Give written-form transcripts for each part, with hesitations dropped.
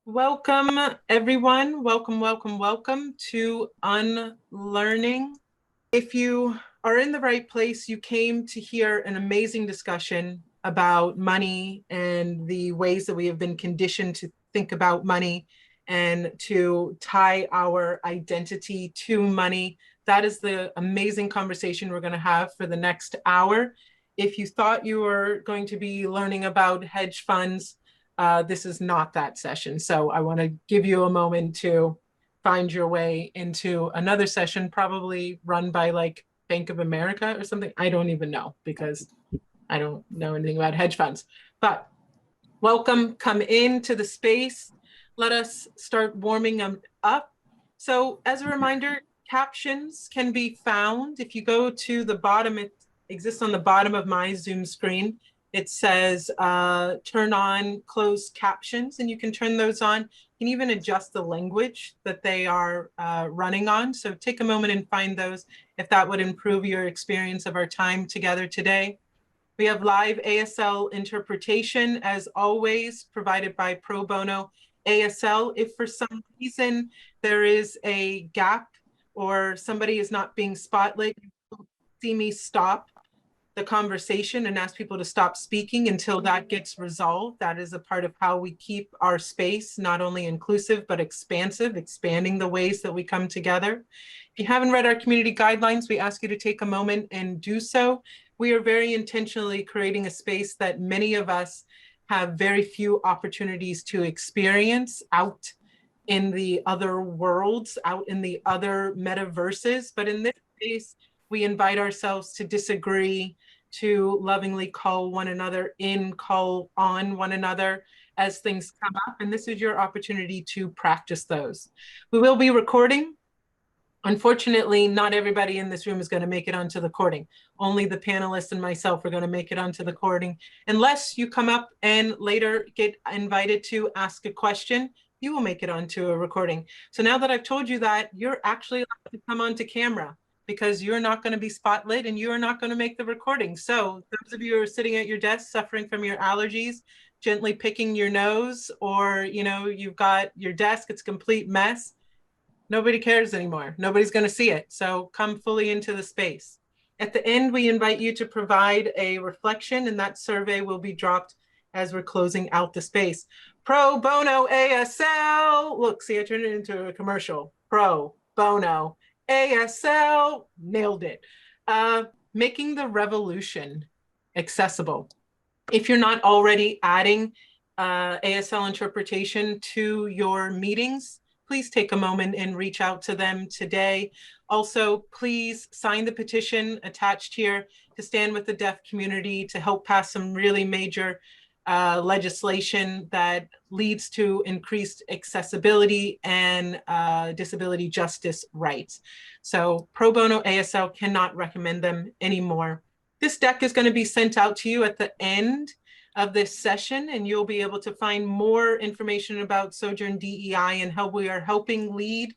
Welcome, everyone. Welcome to Unlearning. If you are in the right place, you came to hear an amazing discussion about money and the ways that we have been conditioned to think about money and to tie our identity to money. That is the amazing conversation we're going to have for the next hour. If you thought you were going to be learning about hedge funds, this is not that session. So I want to give you a moment to find your way into another session, probably run by like Bank of America or something. I don't even know because I don't know anything about hedge funds. But welcome, come into the space. Let us start warming them up. So as a reminder, captions can be found. If you go to the bottom, it exists on the bottom of my Zoom screen. It says turn on closed captions, and you can turn those on. You can even adjust the language that they are running on. So take a moment and find those if that would improve your experience of our time together today. We have live ASL interpretation, as always, provided by Pro Bono ASL. If for some reason there is a gap or somebody is not being spotlit, you see me stop the conversation and ask people to stop speaking until that gets resolved. That is a part of how we keep our space not only inclusive, but expansive, expanding the ways that we come together. If you haven't read our community guidelines, we ask you to take a moment and do so. We are very intentionally creating a space that many of us have very few opportunities to experience out in the other worlds, out in the other metaverses. But in this case, we invite ourselves to disagree, to lovingly call one another in, call on one another as things come up. And this is your opportunity to practice those. We will be recording. Unfortunately, not everybody in this room is going to make it onto the recording. Only the panelists and myself are going to make it onto the recording. Unless you come up and later get invited to ask a question, you will make it onto a recording. So now that I've told you that, you're actually allowed to come onto camera because you're not going to be spotlit and you are not going to make the recording. So those of you who are sitting at your desk suffering from your allergies, gently picking your nose, or you've got your desk, it's a complete mess. Nobody cares anymore. Nobody's going to see it. So come fully into the space. At the end, we invite you to provide a reflection, and that survey will be dropped as we're closing out the space. Pro Bono ASL. Look, see, I turned it into a commercial. Pro Bono ASL. Nailed it. Making the revolution accessible. If you're not already adding ASL interpretation to your meetings, please take a moment and reach out to them today. Also, please sign the petition attached here to stand with the deaf community to help pass some really major legislation that leads to increased accessibility and disability justice rights. So Pro Bono ASL cannot recommend them anymore. This deck is going to be sent out to you at the end of this session, and you'll be able to find more information about Sojourn DEI and how we are helping lead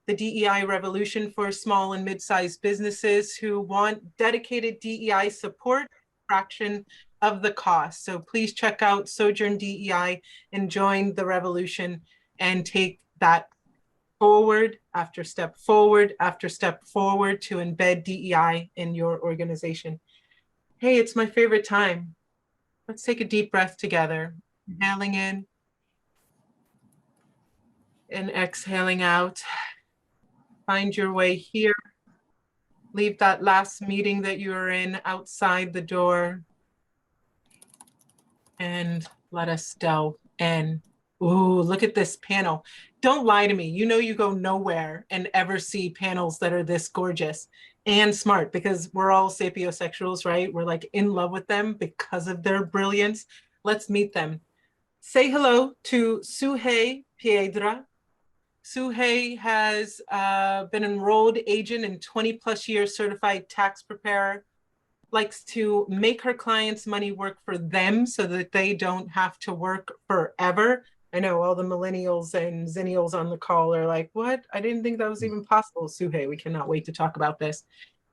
the DEI revolution for small and mid-sized businesses who want dedicated DEI support, fraction of the cost. So please check out Sojourn DEI and join the revolution and take that forward after step forward after step forward to embed DEI in your organization. Hey, it's my favorite time. Let's take a deep breath together. Inhaling in and exhaling out. Find your way here. Leave that last meeting that you were in outside the door. And let us delve in. Ooh, look at this panel. Don't lie to me. You know you go nowhere and ever see panels that are this gorgeous and smart, because we're all sapiosexuals, right? We're like in love with them because of their brilliance. Let's meet them. Say hello to Suhey Piedra. Suhey has been enrolled agent and 20 plus years certified tax preparer, likes to make her clients' money work for them so that they don't have to work forever. I know all the millennials and zennials on the call are like, what? I didn't think that was even possible. Suhey, we cannot wait to talk about this.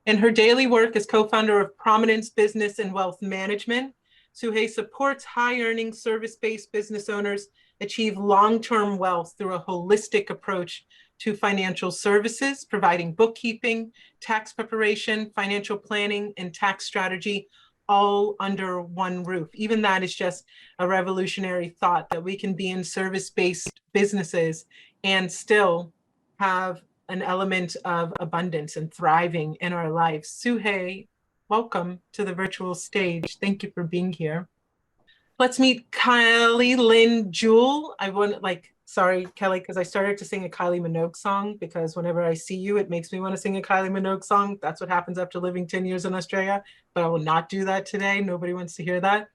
In her daily work as co-founder of Prominence Business and Wealth Management, Suhey supports high-earning service-based business owners achieve long-term wealth through a holistic approach to financial services, providing bookkeeping, tax preparation, financial planning, and tax strategy, all under one roof. Even that is just a revolutionary thought, that we can be in service-based businesses and still have an element of abundance and thriving in our lives. Suhei, welcome to the virtual stage. Thank you for being here. Let's meet Kylie Lynn Jewell. Sorry, Kelly, because I started to sing a Kylie Minogue song, because whenever I see you, it makes me want to sing a Kylie Minogue song. That's what happens after living 10 years in Australia, but I will not do that today. Nobody wants to hear that.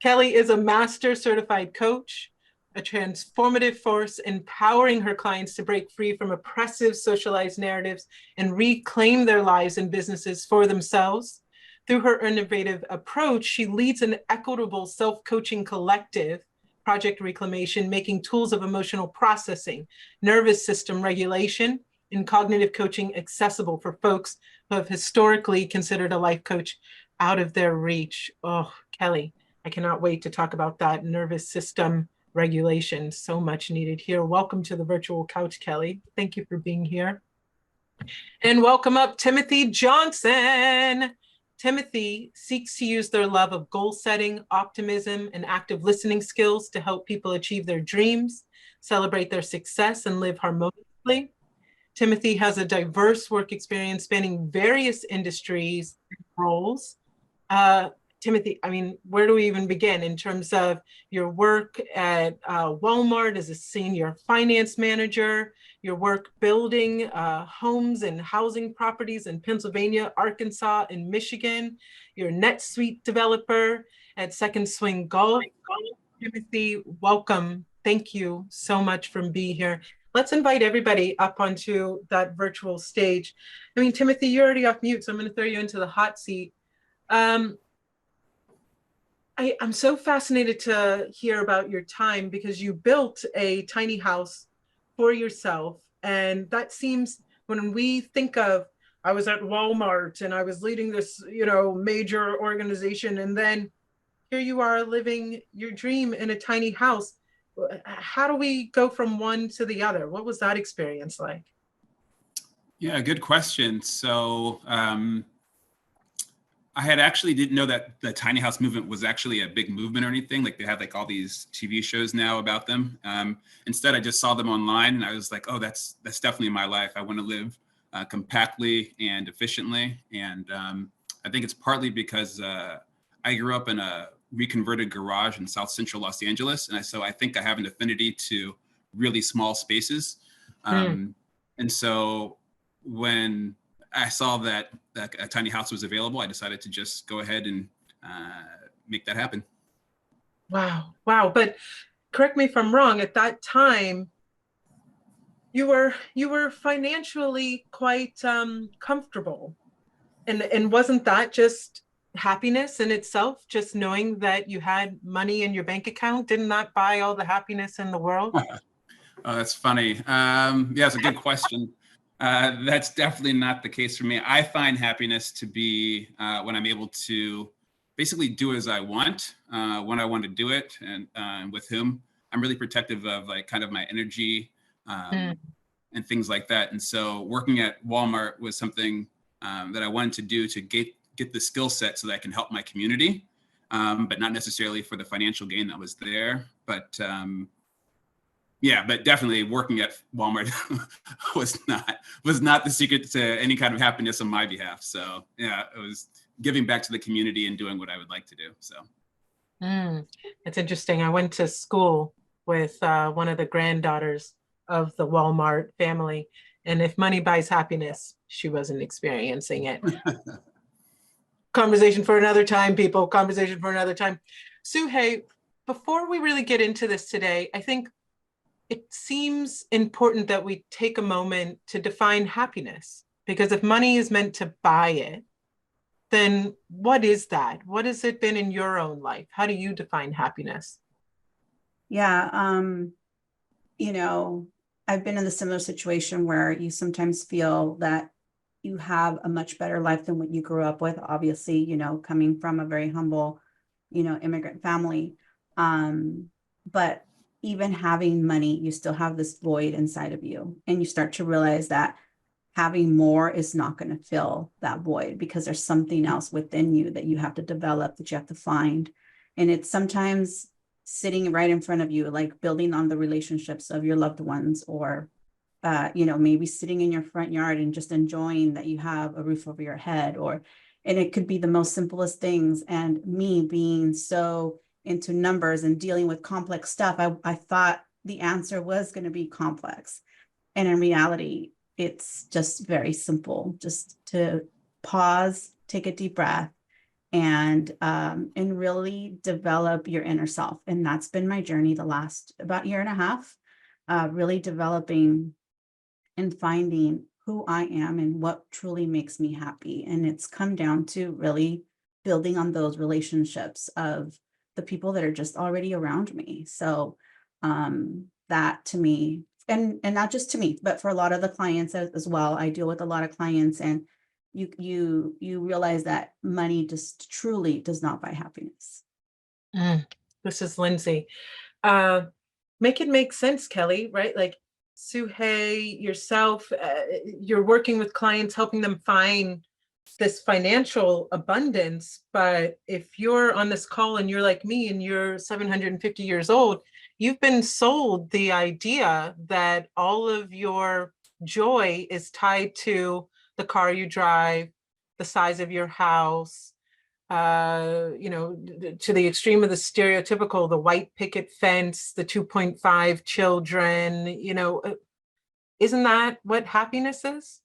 Kelly is a master certified coach, a transformative force, empowering her clients to break free from oppressive socialized narratives and reclaim their lives and businesses for themselves. Through her innovative approach, she leads an equitable self-coaching collective, Project Reclamation, making tools of emotional processing, nervous system regulation, and cognitive coaching accessible for folks who have historically considered a life coach out of their reach. Oh, Kelly, I cannot wait to talk about that nervous system regulation. So much needed here. Welcome to the virtual couch, Kelly. Thank you for being here. And welcome up Timothy Johnson. Timothy seeks to use their love of goal setting, optimism, and active listening skills to help people achieve their dreams, celebrate their success, and live harmoniously. Timothy has a diverse work experience spanning various industries and roles. Timothy, I mean, where do we even begin in terms of your work at Walmart as a senior finance manager, your work building homes and housing properties in Pennsylvania, Arkansas, and Michigan, your NetSuite developer at Second Swing Golf. Timothy, welcome. Thank you so much for being here. Let's invite everybody up onto that virtual stage. I mean, Timothy, you're already off mute, so I'm going to throw you into the hot seat. I'm so fascinated to hear about your time, because you built a tiny house for yourself. And that seems, when we think of, I was at Walmart and I was leading this, major organization, and then here you are living your dream in a tiny house. How do we go from one to the other? What was that experience like? Yeah, good question. So, I had actually didn't know that the tiny house movement was actually a big movement or anything. Like, they have like all these TV shows now about them. Instead, I just saw them online and I was like, oh, that's definitely my life. I want to live compactly and efficiently. And I think it's partly because I grew up in a reconverted garage in South Central Los Angeles. And so I think I have an affinity to really small spaces. And so when I saw that a tiny house was available, I decided to just go ahead and make that happen. Wow. But correct me if I'm wrong, at that time, you were financially quite comfortable. And wasn't that just happiness in itself, just knowing that you had money in your bank account? Didn't that buy all the happiness in the world? Oh, that's funny. Yeah, it's a good question. That's definitely not the case for me. I find happiness to be when I'm able to basically do as I want, when I want to do it, and with whom. I'm really protective of like kind of my energy and things like that. And so working at Walmart was something that I wanted to do to get the skill set so that I can help my community, but not necessarily for the financial gain that was there. But yeah, but definitely working at Walmart was not the secret to any kind of happiness on my behalf. So yeah, it was giving back to the community and doing what I would like to do. So it's interesting. I went to school with one of the granddaughters of the Walmart family, and if money buys happiness, she wasn't experiencing it. Conversation for another time, people. Conversation for another time. Suhei, before we really get into this today, I think it seems important that we take a moment to define happiness, because if money is meant to buy it, then what is that? What has it been in your own life? How do you define happiness? Yeah, I've been in the similar situation where you sometimes feel that you have a much better life than what you grew up with. Obviously, coming from a very humble, immigrant family. But even having money, you still have this void inside of you. And you start to realize that having more is not going to fill that void, because there's something else within you that you have to develop, that you have to find. And it's sometimes sitting right in front of you, like building on the relationships of your loved ones, or maybe sitting in your front yard and just enjoying that you have a roof over your head, and it could be the most simplest things. And me being so into numbers and dealing with complex stuff, I thought the answer was going to be complex. And in reality, it's just very simple, just to pause, take a deep breath, and really develop your inner self. And that's been my journey the last about year and a half, really developing and finding who I am and what truly makes me happy. And it's come down to really building on those relationships of the people that are just already around me. So that to me, and not just to me, but for a lot of the clients as well. I deal with a lot of clients, and you realize that money just truly does not buy happiness. This is Lindsey. Make it make sense, Kelly, right? Like, Suhei, yourself, you're working with clients, helping them find this financial abundance. But if you're on this call and you're like me and you're 750 years old, you've been sold the idea that all of your joy is tied to the car you drive, the size of your house, to the extreme of the stereotypical, the white picket fence, the 2.5 children, isn't that what happiness is?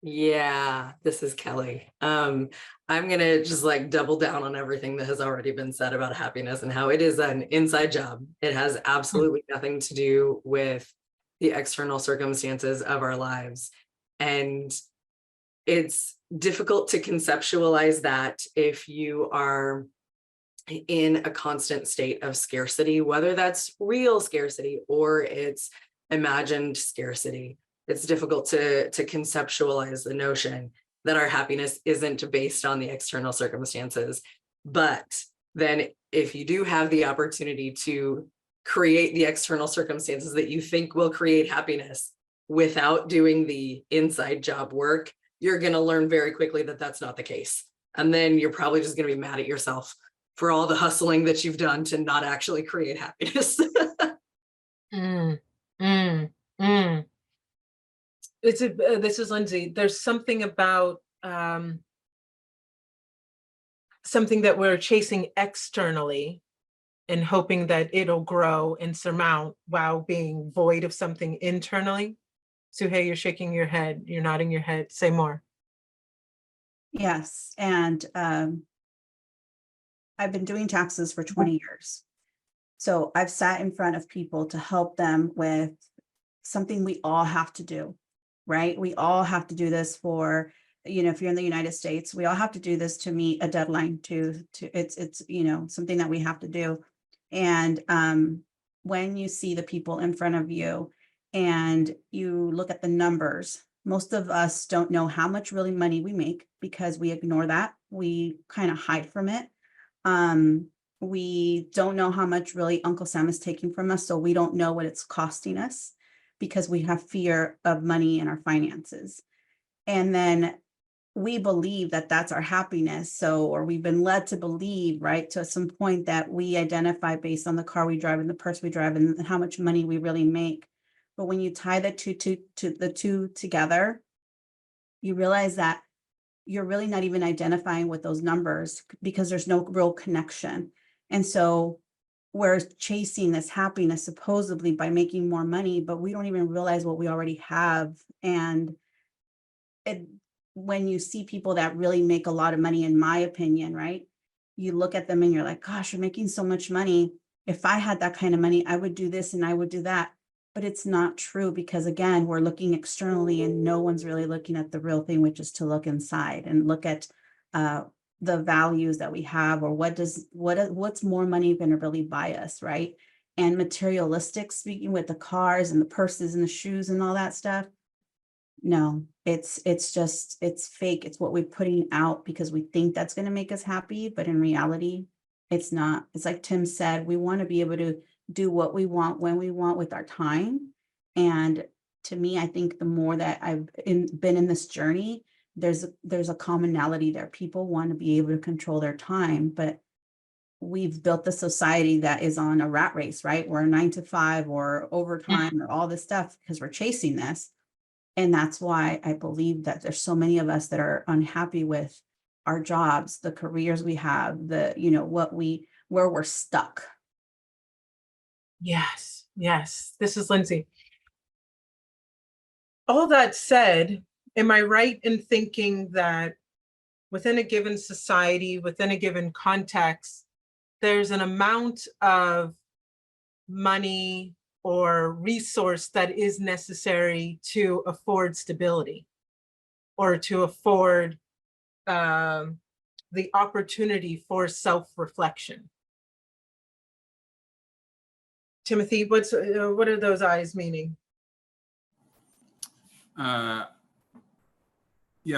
Yeah, this is Kelly. I'm gonna just like double down on everything that has already been said about happiness and how it is an inside job. It has absolutely nothing to do with the external circumstances of our lives. And it's difficult to conceptualize that if you are in a constant state of scarcity, whether that's real scarcity or it's imagined scarcity. It's difficult to conceptualize the notion that our happiness isn't based on the external circumstances. But then if you do have the opportunity to create the external circumstances that you think will create happiness without doing the inside job work, you're going to learn very quickly that that's not the case. And then you're probably just going to be mad at yourself for all the hustling that you've done to not actually create happiness. This is Lindsey. There's something about something that we're chasing externally and hoping that it'll grow and surmount while being void of something internally. Suhei, you're shaking your head. You're nodding your head. Say more. Yes. And I've been doing taxes for 20 years. So I've sat in front of people to help them with something we all have to do, right? We all have to do this for, if you're in the United States, we all have to do this to meet a deadline it's something that we have to do. And when you see the people in front of you and you look at the numbers, most of us don't know how much really money we make because we ignore that. We kind of hide from it. We don't know how much really Uncle Sam is taking from us. So we don't know what it's costing us because we have fear of money and our finances. And then we believe that that's our happiness. Or we've been led to believe, right, to some point that we identify based on the car we drive and the purse we drive and how much money we really make. But when you tie the two together, you realize that you're really not even identifying with those numbers because there's no real connection. And so we're chasing this happiness supposedly by making more money, but we don't even realize what we already have. And when you see people that really make a lot of money, in my opinion, right, you look at them and you're like, gosh, you're making so much money. If I had that kind of money, I would do this and I would do that. But it's not true because, again, we're looking externally and no one's really looking at the real thing, which is to look inside and look at the values that we have, or what's more money going to really buy us, right? And materialistic, speaking with the cars and the purses and the shoes and all that stuff. No, it's fake. It's what we're putting out because we think that's going to make us happy. But in reality, it's not. It's like Tim said, we want to be able to do what we want when we want with our time. And to me, I think the more that I've been in this journey, there's a commonality there. People want to be able to control their time, but we've built the society that is on a rat race, right? We're 9 to 5 or overtime or all this stuff because we're chasing this. And that's why I believe that there's so many of us that are unhappy with our jobs, the careers we have, where we're stuck. Yes, yes. This is Lindsey. All that said, am I right in thinking that within a given society, within a given context, there's an amount of money or resource that is necessary to afford stability or to afford the opportunity for self-reflection? Timothy, what are those eyes meaning? Yeah,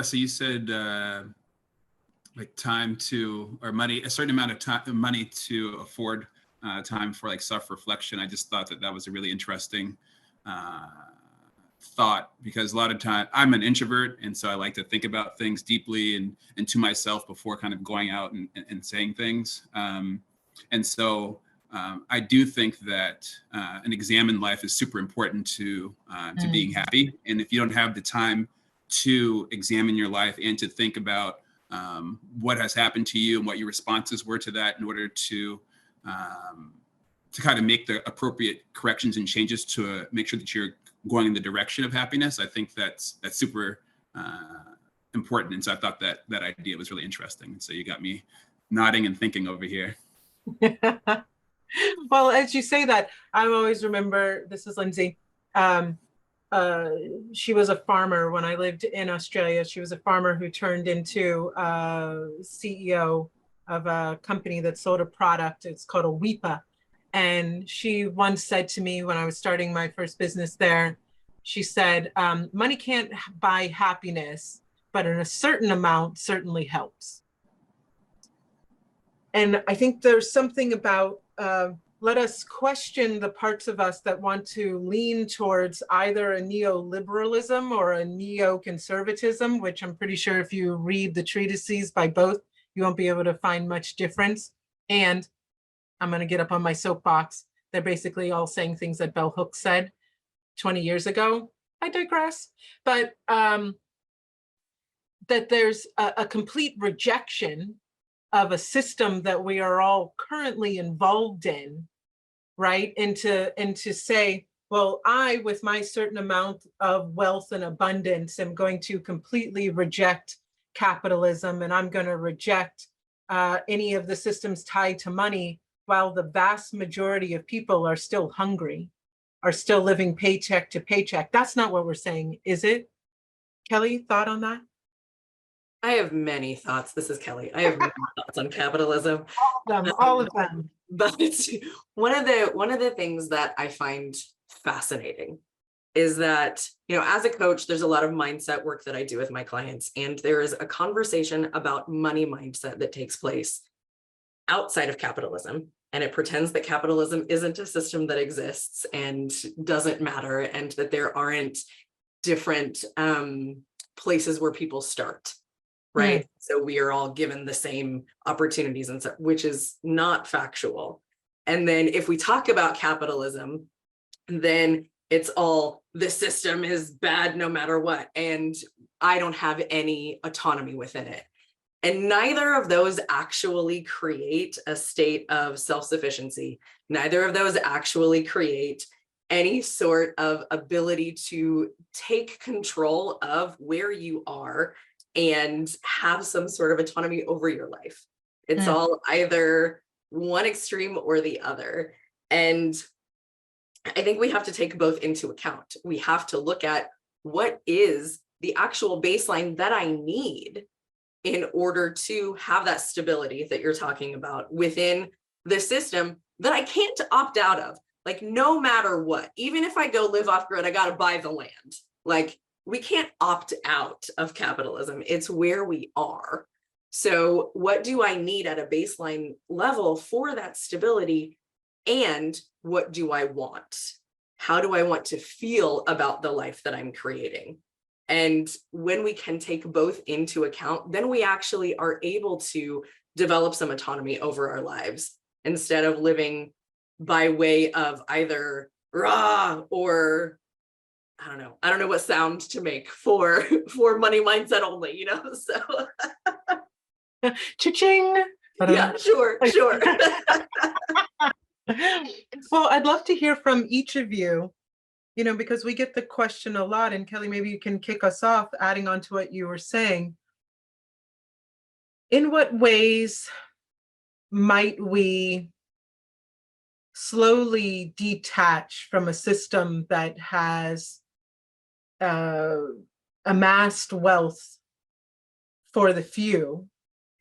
so you said like time to, or money, a certain amount of time, money to afford time for like self-reflection. I just thought that was a really interesting thought, because a lot of time I'm an introvert, and so I like to think about things deeply and to myself before kind of going out and saying things. And so I do think that an exam in life is super important to being happy. And if you don't have the time to examine your life and to think about what has happened to you and what your responses were to that in order to kind of make the appropriate corrections and changes to make sure that you're going in the direction of happiness, I think that's super important. And so I thought that idea was really interesting. And so you got me nodding and thinking over here. Well, as you say that, I always remember, this is Lindsey. She was a farmer when I lived in Australia. She was a farmer who turned into CEO of a company that sold a product. It's called a WIPA. And she once said to me when I was starting my first business there, she said, money can't buy happiness, but in a certain amount certainly helps. And I think there's something about, let us question the parts of us that want to lean towards either a neoliberalism or a neoconservatism, which I'm pretty sure if you read the treatises by both, you won't be able to find much difference. And I'm going to get up on my soapbox. They're basically all saying things that Bell Hooks said 20 years ago. I digress. But that there's a complete rejection of a system that we are all currently involved in, right? And to say, well, I, with my certain amount of wealth and abundance, am going to completely reject capitalism, and I'm going to reject any of the systems tied to money, while the vast majority of people are still hungry, are still living paycheck to paycheck. That's not what we're saying, is it? Kelly, thought on that? I have many thoughts. This is Kelly. I have many thoughts on capitalism. All of them. But one of the things that I find fascinating is that, as a coach, there's a lot of mindset work that I do with my clients, and there is a conversation about money mindset that takes place outside of capitalism. And it pretends that capitalism isn't a system that exists and doesn't matter, and that there aren't different places where people start. Right. So we are all given the same opportunities, and which is not factual. And then if we talk about capitalism, then it's all, the system is bad no matter what, and I don't have any autonomy within it. And neither of those actually create a state of self-sufficiency. Neither of those actually create any sort of ability to take control of where you are and have some sort of autonomy over your life. It's all either one extreme or the other. And I think we have to take both into account. We have to look at what is the actual baseline that I need in order to have that stability that you're talking about within the system that I can't opt out of. Like, no matter what, even if I go live off grid, I got to buy the land. Like, we can't opt out of capitalism. It's where we are. So what do I need at a baseline level for that stability? And what do I want? How do I want to feel about the life that I'm creating? And when we can take both into account, then we actually are able to develop some autonomy over our lives instead of living by way of either rah or I don't know what sound to make for money mindset only, you know? So Cha-ching. yeah, sure. Well, I'd love to hear from each of you, you know, because we get the question a lot, and Kelly, maybe you can kick us off adding on to what you were saying. In what ways might we slowly detach from a system that has amassed wealth for the few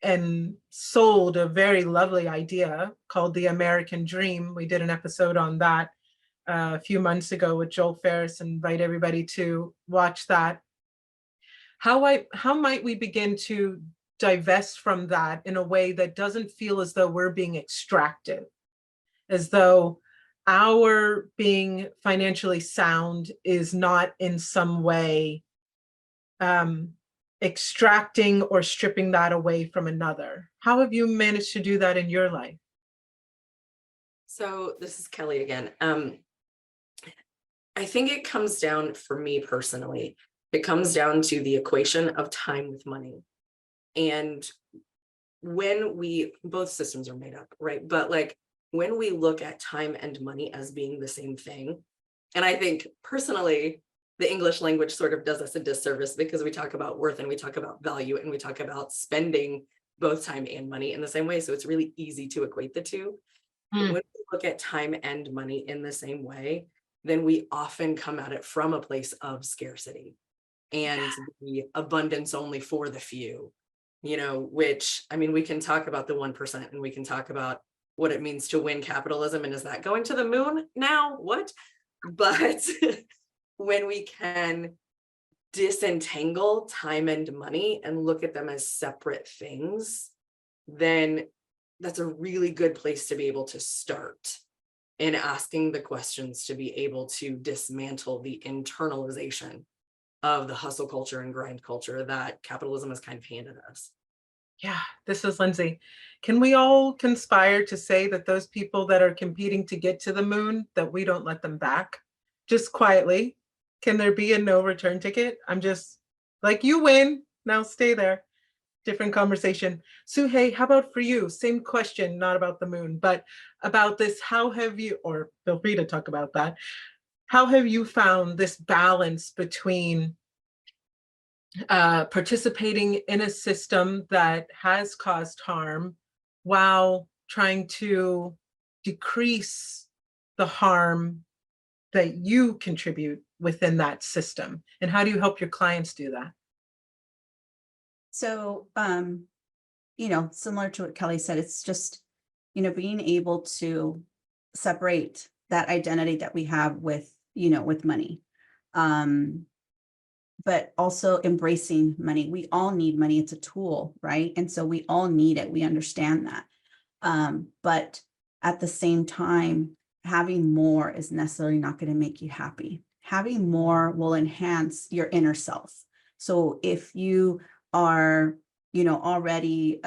and sold a very lovely idea called the American Dream? We did an episode on that a few months ago with Joel Ferris, and invite everybody to watch that. How might we begin to divest from that in a way that doesn't feel as though we're being extracted, as though our being financially sound is not in some way extracting or stripping that away from another? How have you managed to do that in your life? So this is Kelly again. I think it comes down, for me personally, it comes down to the equation of time with money. And when both systems are made up, right? But like when we look at time and money as being the same thing, and I think personally, the English language sort of does us a disservice because we talk about worth and we talk about value and we talk about spending both time and money in the same way. So it's really easy to equate the two. But when we look at time and money in the same way, then we often come at it from a place of scarcity and the abundance only for the few, you know, which, I mean, we can talk about the 1% and we can talk about what it means to win capitalism. And is that going to the moon now? What? But when we can disentangle time and money and look at them as separate things, then that's a really good place to be able to start in asking the questions to be able to dismantle the internalization of the hustle culture and grind culture that capitalism has kind of handed us. Yeah, this is Lindsey. Can we all conspire to say that those people that are competing to get to the moon, that we don't let them back? Just quietly. Can there be a no return ticket? I'm just like, you win, now stay there. Different conversation. Suhei, how about for you? Same question, not about the moon, but about this. How have you, or feel free to talk about that. How have you found this balance between participating in a system that has caused harm while trying to decrease the harm that you contribute within that system? And how do you help your clients do that? So, you know, similar to what Kelly said, it's just, you know, being able to separate that identity that we have with, you know, with money. But also embracing money. We all need money. It's a tool, right? And so we all need it. We understand that. But at the same time, having more is necessarily not going to make you happy. Having more will enhance your inner self. So if you are, you know, already,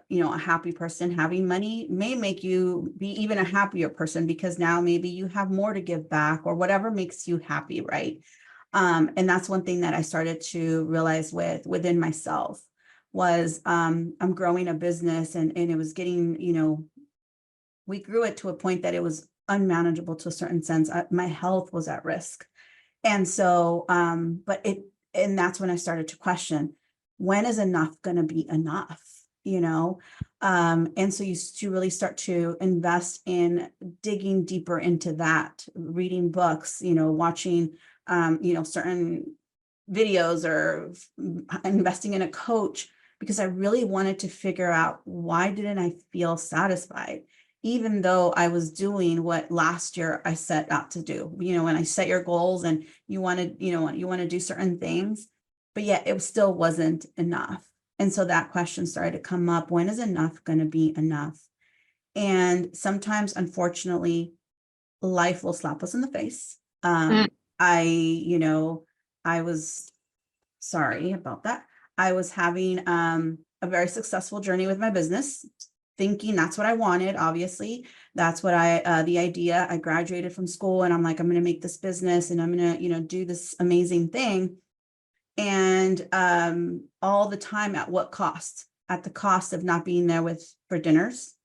you know, a happy person, having money may make you be even a happier person because now maybe you have more to give back or whatever makes you happy, right? And that's one thing that I started to realize within myself was I'm growing a business and it was getting, you know, we grew it to a point that it was unmanageable to a certain sense. My health was at risk. And so, and that's when I started to question, when is enough going to be enough, you know? And so you really start to invest in digging deeper into that, reading books, you know, watching, you know, certain videos or investing in a coach, because I really wanted to figure out why didn't I feel satisfied? Even though I was doing what last year I set out to do, you know, when I set your goals and you want to do certain things, but yet it still wasn't enough. And so that question started to come up, when is enough going to be enough? And sometimes, unfortunately, life will slap us in the face. I was sorry about that. I was having a very successful journey with my business, thinking that's what I wanted. Obviously, that's what the idea. I graduated from school and I'm like, I'm going to make this business and I'm going to, do this amazing thing. And all the time, at what cost? At the cost of not being there for dinners.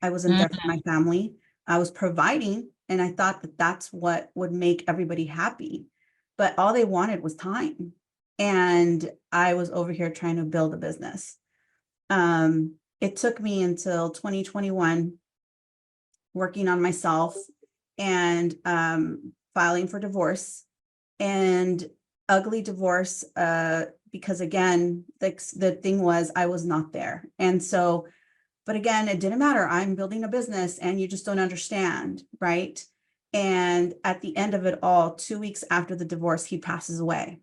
I wasn't there for my family. I was providing, and I thought that that's what would make everybody happy. But all they wanted was time. And I was over here trying to build a business. It took me until 2021 working on myself and filing for divorce, and ugly divorce, because again, the thing was I was not there. And so, but again, it didn't matter. I'm building a business and you just don't understand, right? And at the end of it all, 2 weeks after the divorce, he passes away.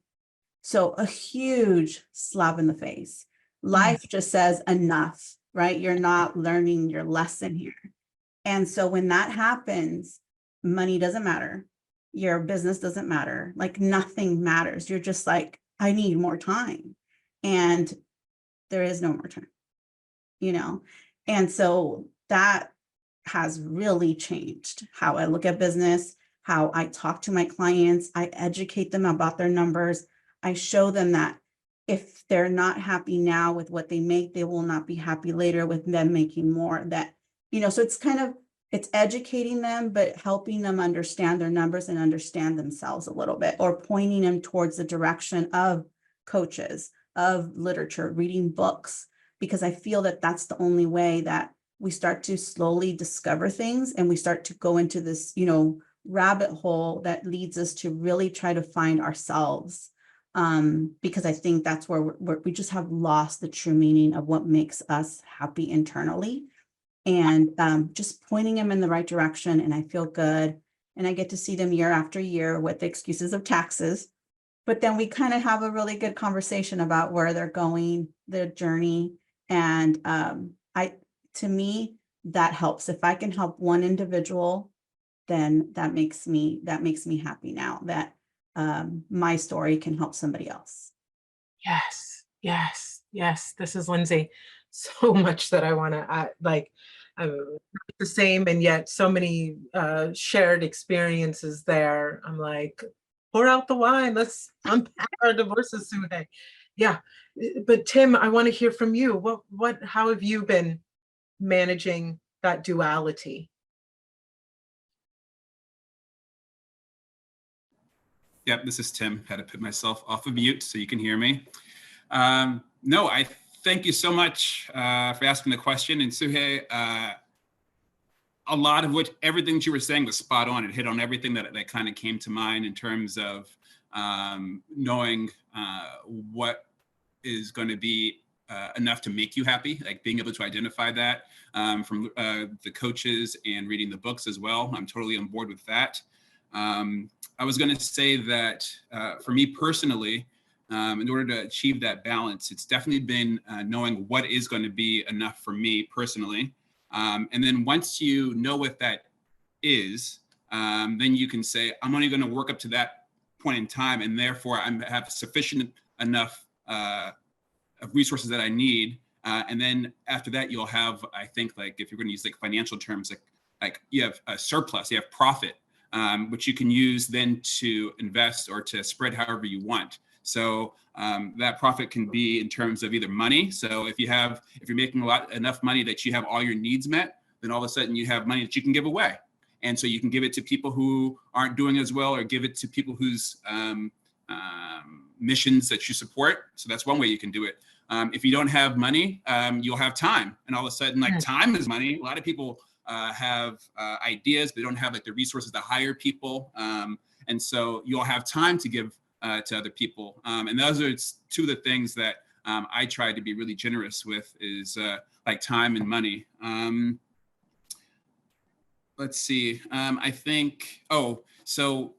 So a huge slap in the face. Life just says enough, right? You're not learning your lesson here. And so when that happens, money doesn't matter. Your business doesn't matter. Like nothing matters. You're just like, I need more time. And there is no more time, And so that has really changed how I look at business, how I talk to my clients. I educate them about their numbers. I show them that if they're not happy now with what they make, they will not be happy later with them making more. So it's educating them, but helping them understand their numbers and understand themselves a little bit, or pointing them towards the direction of coaches, of literature, reading books, because I feel that that's the only way that we start to slowly discover things, and we start to go into this, rabbit hole that leads us to really try to find ourselves. Because I think that's where we just have lost the true meaning of what makes us happy internally. And just pointing them in the right direction, and I feel good. And I get to see them year after year with the excuses of taxes. But then we kind of have a really good conversation about where they're going, their journey. And to me, that helps. If I can help one individual, then that makes me happy now that my story can help somebody else. Yes, yes, yes. This is Lindsey. So much that I want to add, the same, and yet so many shared experiences there. I'm like, pour out the wine. Let's unpack our divorces, Suhe. Yeah, but Tim, I want to hear from you. How have you been managing that duality? Yep, this is Tim. Had to put myself off of mute so you can hear me. No, I thank you so much for asking the question. And Suhe, a lot of everything you were saying was spot on. It hit on everything that kind of came to mind in terms of knowing what is going to be enough to make you happy, like being able to identify that from the coaches and reading the books as well. I'm totally on board with that. I was going to say that for me personally, in order to achieve that balance, it's definitely been knowing what is going to be enough for me personally. And then once you know what that is, then you can say, I'm only going to work up to that point in time, and therefore I have sufficient enough of resources that I need. And then after that, you'll have, I think, like if you're going to use like financial terms, like you have a surplus, you have profit, which you can use then to invest or to spread however you want. So that profit can be in terms of either money. So if you're making enough money that you have all your needs met, then all of a sudden you have money that you can give away. And so you can give it to people who aren't doing as well, or give it to people whose missions that you support. So that's one way you can do it. If you don't have money, you'll have time. And all of a sudden, like time is money. A lot of people have ideas, but they don't have like the resources to hire people. And so you'll have time to give to other people. And those are two of the things that I try to be really generous with, is like time and money. Let's see. I think, so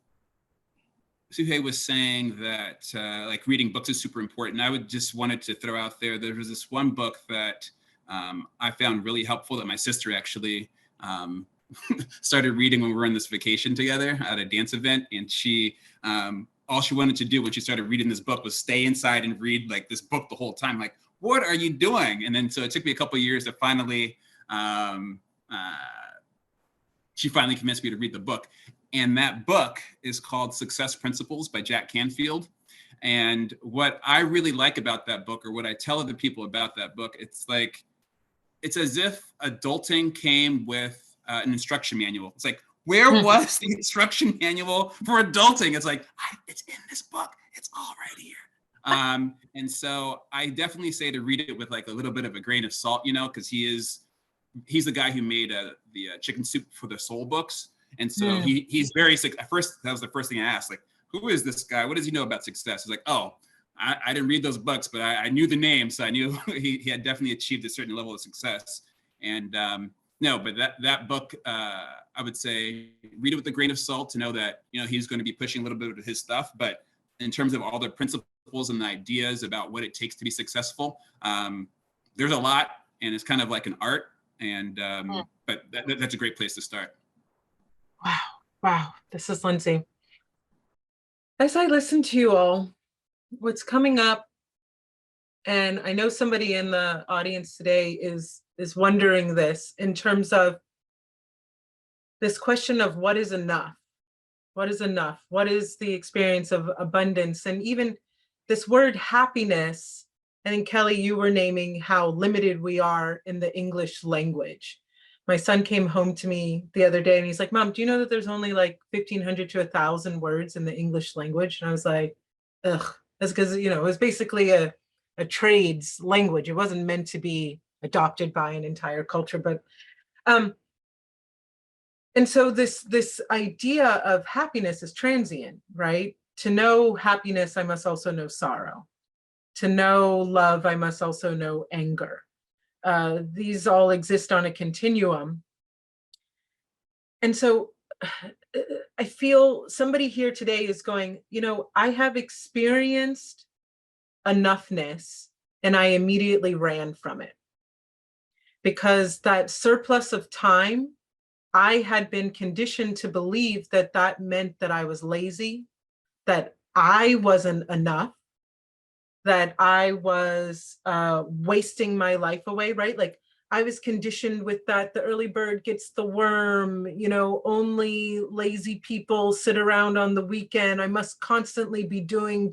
Suhe was saying that like reading books is super important. I would just wanted to throw out there was this one book that I found really helpful that my sister actually started reading when we were on this vacation together at a dance event, and she all she wanted to do when she started reading this book was stay inside and read like this book the whole time. Like, what are you doing? And then so it took me a couple of years to finally she finally convinced me to read the book. And that book is called Success Principles by Jack Canfield. And what I really like about that book, or what I tell other people about that book, it's like, it's as if adulting came with an instruction manual. It's like, where was the instruction manual for adulting? It's like, it's in this book. It's all right here. And so I definitely say to read it with like a little bit of a grain of salt, you know, because he's the guy who made the Chicken Soup for the Soul books. And so he's very sick. At first, that was the first thing I asked, like, who is this guy? What does he know about success? He's like, oh, I didn't read those books, but I knew the name. So I knew he had definitely achieved a certain level of success. And no, but that book, I would say, read it with a grain of salt to know that, you know, he's going to be pushing a little bit of his stuff. But in terms of all the principles and the ideas about what it takes to be successful, there's a lot, and it's kind of like an art. And but that's a great place to start. Wow. This is Lindsey. As I listen to you all, what's coming up, and I know somebody in the audience today is wondering this in terms of this question of what is enough? What is enough? What is the experience of abundance? And even this word happiness, I think, Kelly, you were naming how limited we are in the English language. My son came home to me the other day and he's like, Mom, do you know that there's only like 1,500 to 1,000 words in the English language? And I was like, ugh, that's because, you know, it was basically a trades language. It wasn't meant to be adopted by an entire culture. But and so this idea of happiness is transient, right? To know happiness, I must also know sorrow. To know love, I must also know anger. These all exist on a continuum. And so I feel somebody here today is going, you know, I have experienced enoughness and I immediately ran from it. Because that surplus of time, I had been conditioned to believe that that meant that I was lazy, that I wasn't enough, that I was wasting my life away, right? Like I was conditioned with that, the early bird gets the worm, you know, only lazy people sit around on the weekend. I must constantly be doing,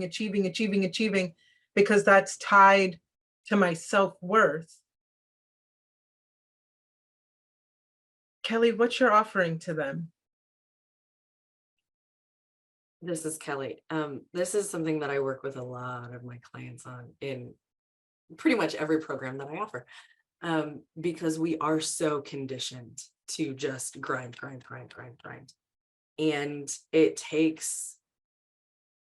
achieving, because that's tied to my self-worth. Kelly, what's your offering to them? This is Kelly. This is something that I work with a lot of my clients on in pretty much every program that I offer, because we are so conditioned to just grind. And it takes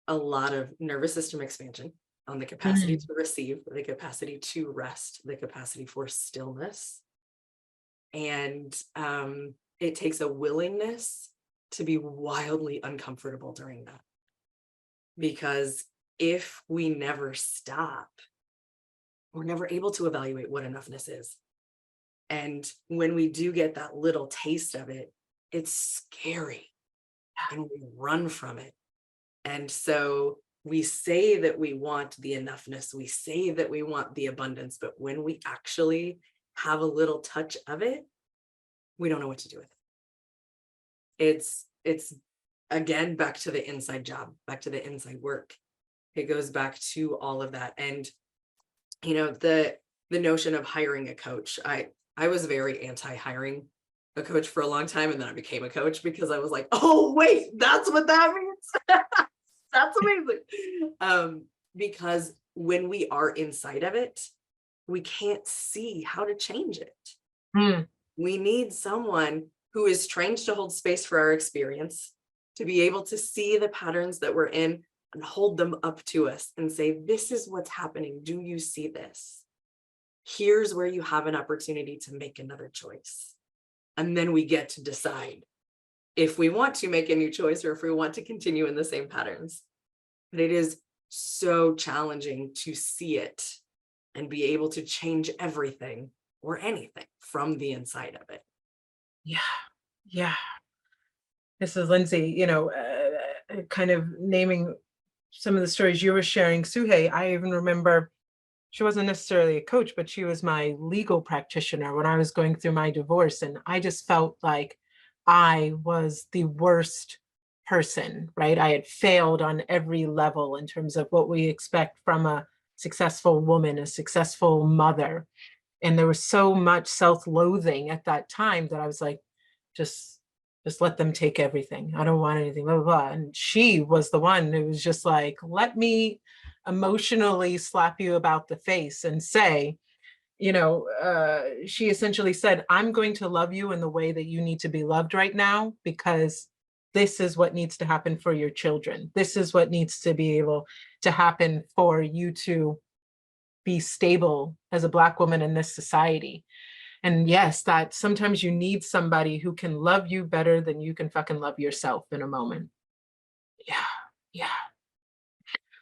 a lot of nervous system expansion on the capacity to receive, the capacity to rest, the capacity for stillness. And it takes a willingness to be wildly uncomfortable during that. Because if we never stop, we're never able to evaluate what enoughness is. And when we do get that little taste of it, it's scary and we run from it. And so we say that we want the enoughness, we say that we want the abundance, but when we actually have a little touch of it, we don't know what to do with it. It's again, back to the inside job, back to the inside work. It goes back to all of that. And, you know, the notion of hiring a coach, I was very anti-hiring a coach for a long time. And then I became a coach because I was like, oh, wait, that's what that means. That's amazing. Because when we are inside of it, we can't see how to change it. We need someone who is trained to hold space for our experience, to be able to see the patterns that we're in and hold them up to us and say, this is what's happening. Do you see this? Here's where you have an opportunity to make another choice. And then we get to decide if we want to make a new choice or if we want to continue in the same patterns. But it is so challenging to see it and be able to change everything or anything from the inside of it. Yeah. Yeah. This is Lindsey, kind of naming some of the stories you were sharing. Suhei, I even remember she wasn't necessarily a coach, but she was my legal practitioner when I was going through my divorce. And I just felt like I was the worst person, right? I had failed on every level in terms of what we expect from a successful woman, a successful mother. And there was so much self-loathing at that time that I was like, just just let them take everything. I don't want anything, blah, blah, blah. And she was the one who was just like, let me emotionally slap you about the face and say, she essentially said, I'm going to love you in the way that you need to be loved right now, because this is what needs to happen for your children. This is what needs to be able to happen for you to be stable as a Black woman in this society. And yes, that sometimes you need somebody who can love you better than you can fucking love yourself in a moment. Yeah. Yeah.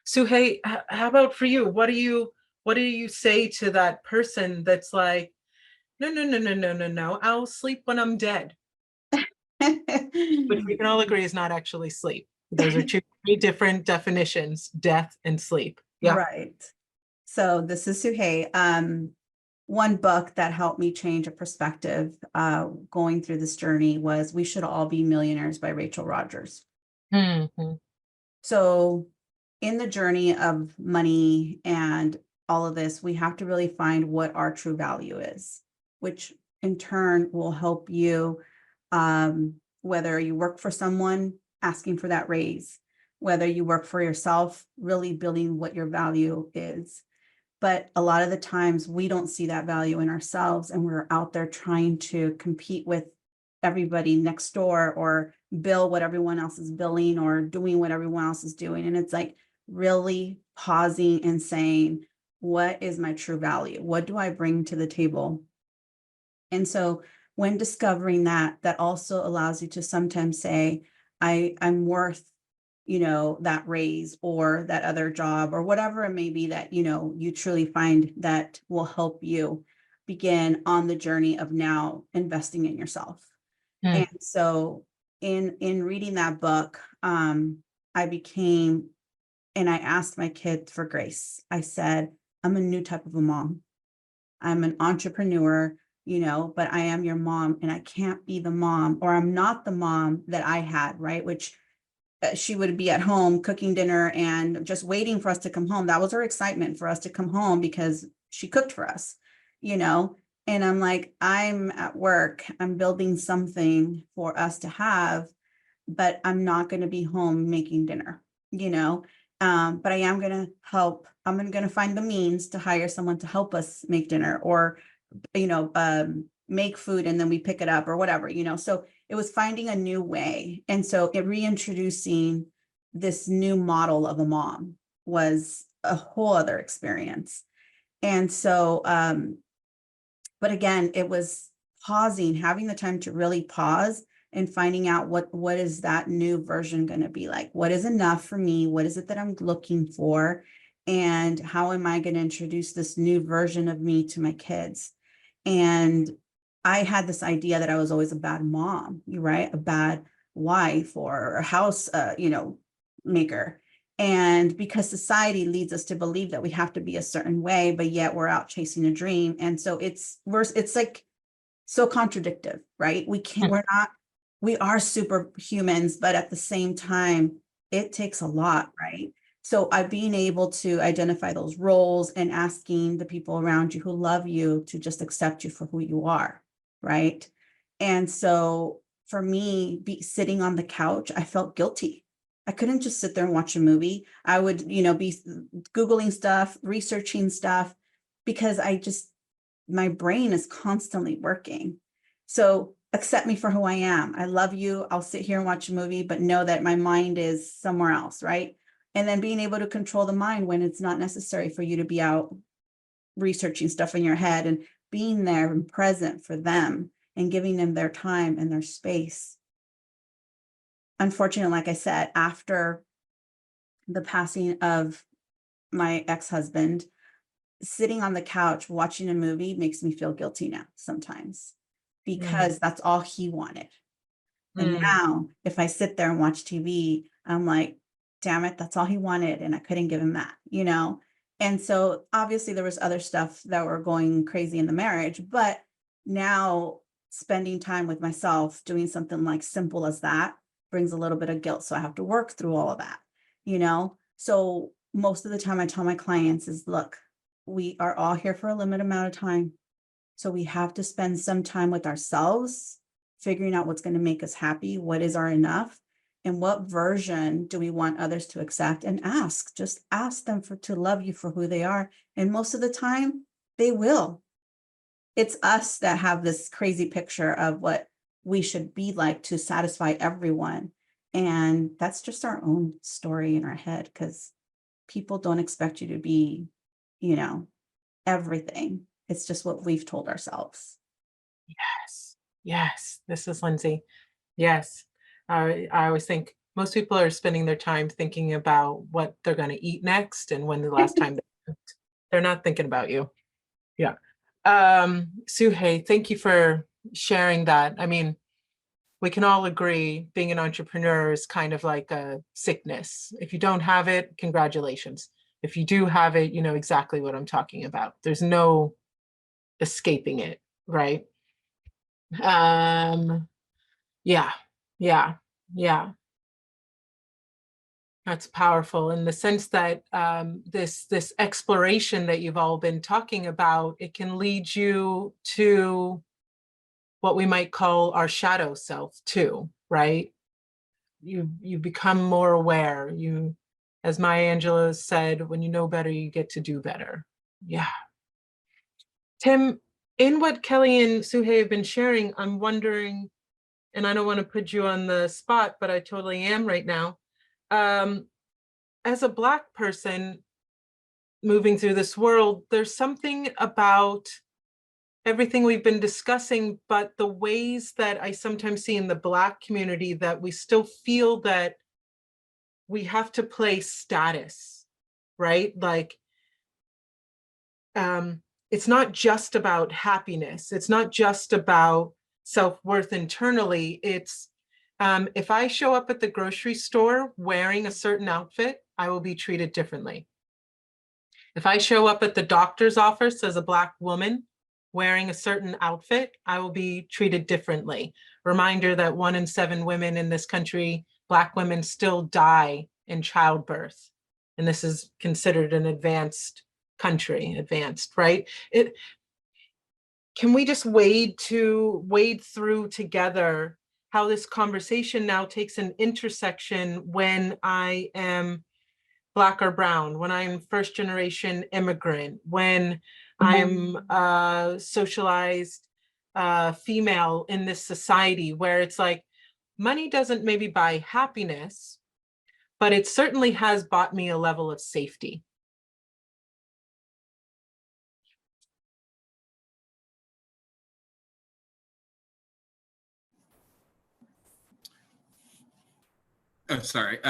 Suhei, how about for you? What do you say to that person that's like, no, no, no, no, no, no, no, I'll sleep when I'm dead, which we can all agree is not actually sleep. Those are two very different definitions, death and sleep. Yeah. Right. So this is Suhei. One book that helped me change a perspective going through this journey was We Should All Be Millionaires by Rachel Rodgers. Mm-hmm. So in the journey of money and all of this, we have to really find what our true value is, which in turn will help you, whether you work for someone, asking for that raise, whether you work for yourself, really building what your value is. But a lot of the times we don't see that value in ourselves, and we're out there trying to compete with everybody next door or bill what everyone else is billing or doing what everyone else is doing. And it's like really pausing and saying, what is my true value? What do I bring to the table? And so when discovering that, that also allows you to sometimes say, I'm worth, that raise or that other job or whatever it may be that, you truly find that will help you begin on the journey of now investing in yourself. And so in reading that book, I became, and I asked my kids for grace. I said, I'm a new type of a mom. I'm an entrepreneur, but I am your mom, and I can't be the mom, or I'm not the mom that I had, right? Which she would be at home cooking dinner and just waiting for us to come home. That was her excitement, for us to come home because she cooked for us, and I'm like, I'm at work, I'm building something for us to have, but I'm not going to be home making dinner, but I am going to help. I'm going to find the means to hire someone to help us make dinner, or, make food and then we pick it up or whatever, so it was finding a new way. And so it reintroducing this new model of a mom was a whole other experience. And so, but again, it was pausing, having the time to really pause and finding out what is that new version going to be like? What is enough for me? What is it that I'm looking for? And how am I going to introduce this new version of me to my kids? And I had this idea that I was always a bad mom, right? A bad wife or a house, maker. And because society leads us to believe that we have to be a certain way, but yet we're out chasing a dream. And so it's like so contradictory, right? We are superhumans, but at the same time, it takes a lot, right? So being able to identify those roles and asking the people around you who love you to just accept you for who you are, right? And so for me, sitting on the couch, I felt guilty. I couldn't just sit there and watch a movie. I would, be Googling stuff, researching stuff, because my brain is constantly working. So accept me for who I am. I love you. I'll sit here and watch a movie, but know that my mind is somewhere else, right? And then being able to control the mind when it's not necessary for you to be out researching stuff in your head, and being there and present for them and giving them their time and their space. Unfortunately, like I said, after the passing of my ex-husband, sitting on the couch watching a movie makes me feel guilty now sometimes. because that's all he wanted. And now if I sit there and watch TV, I'm like, damn it, that's all he wanted. And I couldn't give him that, you know? And so obviously there was other stuff that were going crazy in the marriage, but now spending time with myself, doing something like simple as that brings a little bit of guilt. So I have to work through all of that, you know? So most of the time I tell my clients is, look, we are all here for a limited amount of time. So we have to spend some time with ourselves, figuring out what's going to make us happy, what is our enough, and what version do we want others to accept, and just ask them to love you for who they are. And most of the time they will. It's us that have this crazy picture of what we should be like to satisfy everyone. And that's just our own story in our head, because people don't expect you to be, you know, everything. It's just what we've told ourselves. Yes. Yes. This is Lindsey. Yes. I always think most people are spending their time thinking about what they're going to eat next and when the last time they're not thinking about you. Yeah. Suhei, thank you for sharing that. I mean, we can all agree being an entrepreneur is kind of like a sickness. If you don't have it, congratulations. If you do have it, you know exactly what I'm talking about. There's no escaping it, right? Yeah, yeah, yeah. That's powerful in the sense that this exploration that you've all been talking about, it can lead you to what we might call our shadow self too, right? You become more aware. You, as Maya Angelou said, when you know better, you get to do better. Yeah. Tim, in what Kelly and Suhei have been sharing, I'm wondering, and I don't want to put you on the spot, but I totally am right now. As a Black person moving through this world, there's something about everything we've been discussing, but the ways that I sometimes see in the Black community that we still feel that we have to play status, right? Like, it's not just about happiness. It's not just about self-worth internally. It's if I show up at the grocery store wearing a certain outfit, I will be treated differently. If I show up at the doctor's office as a Black woman wearing a certain outfit, I will be treated differently. Reminder that 1 in 7 women in this country, Black women, still die in childbirth. And this is considered an advanced country, right? Can we just wade through together how this conversation now takes an intersection when I am Black or brown, when I'm first generation immigrant, when I'm socialized female in this society, where it's like, money doesn't maybe buy happiness, but it certainly has bought me a level of safety. Oh, sorry.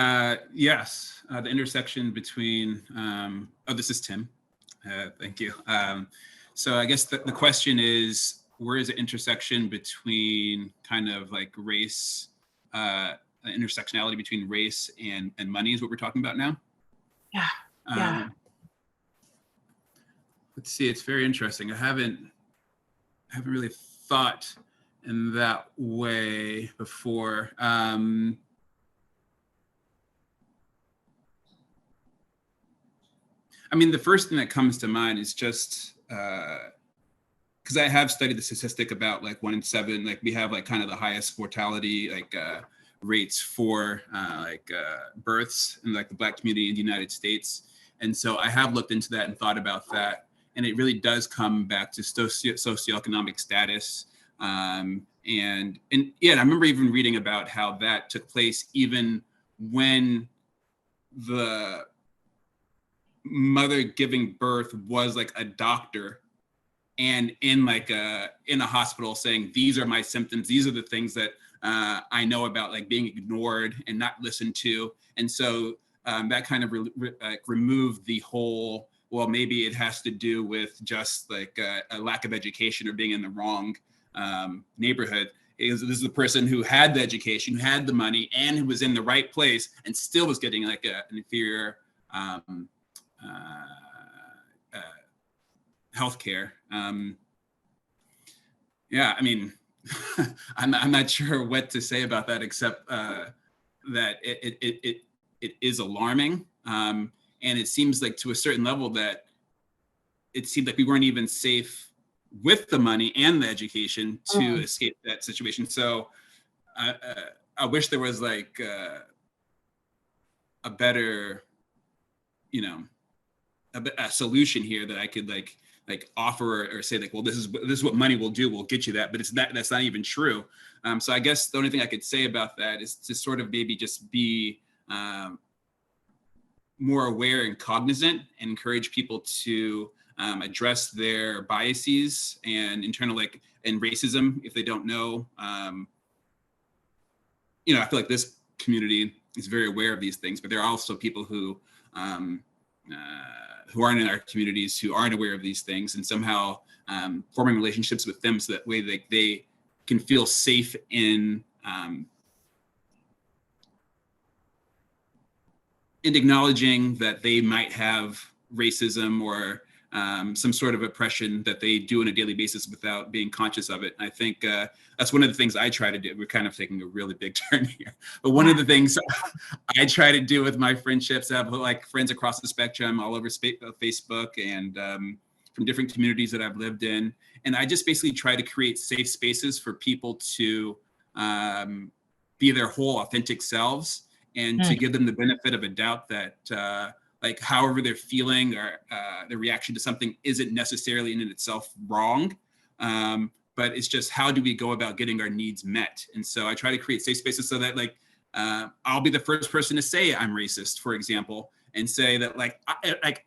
Yes, the intersection between, this is Tim. Thank you. So I guess the question is, where is the intersection between kind of like race, intersectionality between race and money is what we're talking about now? Yeah, yeah. Let's see, it's very interesting. I haven't really thought in that way before. I mean, the first thing that comes to mind is just because I have studied the statistic about like 1 in 7, like we have like kind of the highest mortality like rates for births in like the Black community in the United States. And so I have looked into that and thought about that. And it really does come back to socioeconomic status. And yeah, I remember even reading about how that took place even when the mother giving birth was like a doctor and in a hospital saying, these are my symptoms, these are the things that I know about like being ignored and not listened to. And so that kind of removed the whole, well, maybe it has to do with just like a lack of education or being in the wrong neighborhood. This is the person who had the education, who had the money, and who was in the right place, and still was getting like an inferior healthcare. Yeah, I mean, I'm not sure what to say about that, except that it is alarming, and it seems like to a certain level that it seemed like we weren't even safe with the money and the education to escape that situation. So I wish there was like a better, a solution here that I could like offer or say like, well, this is what money will do. We'll get you that, but that's not even true. So I guess the only thing I could say about that is to sort of maybe just be more aware and cognizant, and encourage people to address their biases and internal and racism if they don't know. I feel like this community is very aware of these things, but there are also people who aren't in our communities, who aren't aware of these things, and somehow forming relationships with them so that way they can feel safe in acknowledging that they might have racism or some sort of oppression that they do on a daily basis without being conscious of it. I think that's one of the things I try to do. We're kind of taking a really big turn here, but one of the things I try to do with my friendships, I have like friends across the spectrum, all over Facebook, and from different communities that I've lived in. And I just basically try to create safe spaces for people to be their whole authentic selves, and to give them the benefit of a doubt that like however they're feeling or their reaction to something isn't necessarily in itself wrong. But it's just, how do we go about getting our needs met? And so I try to create safe spaces so that like, I'll be the first person to say I'm racist, for example, and say that like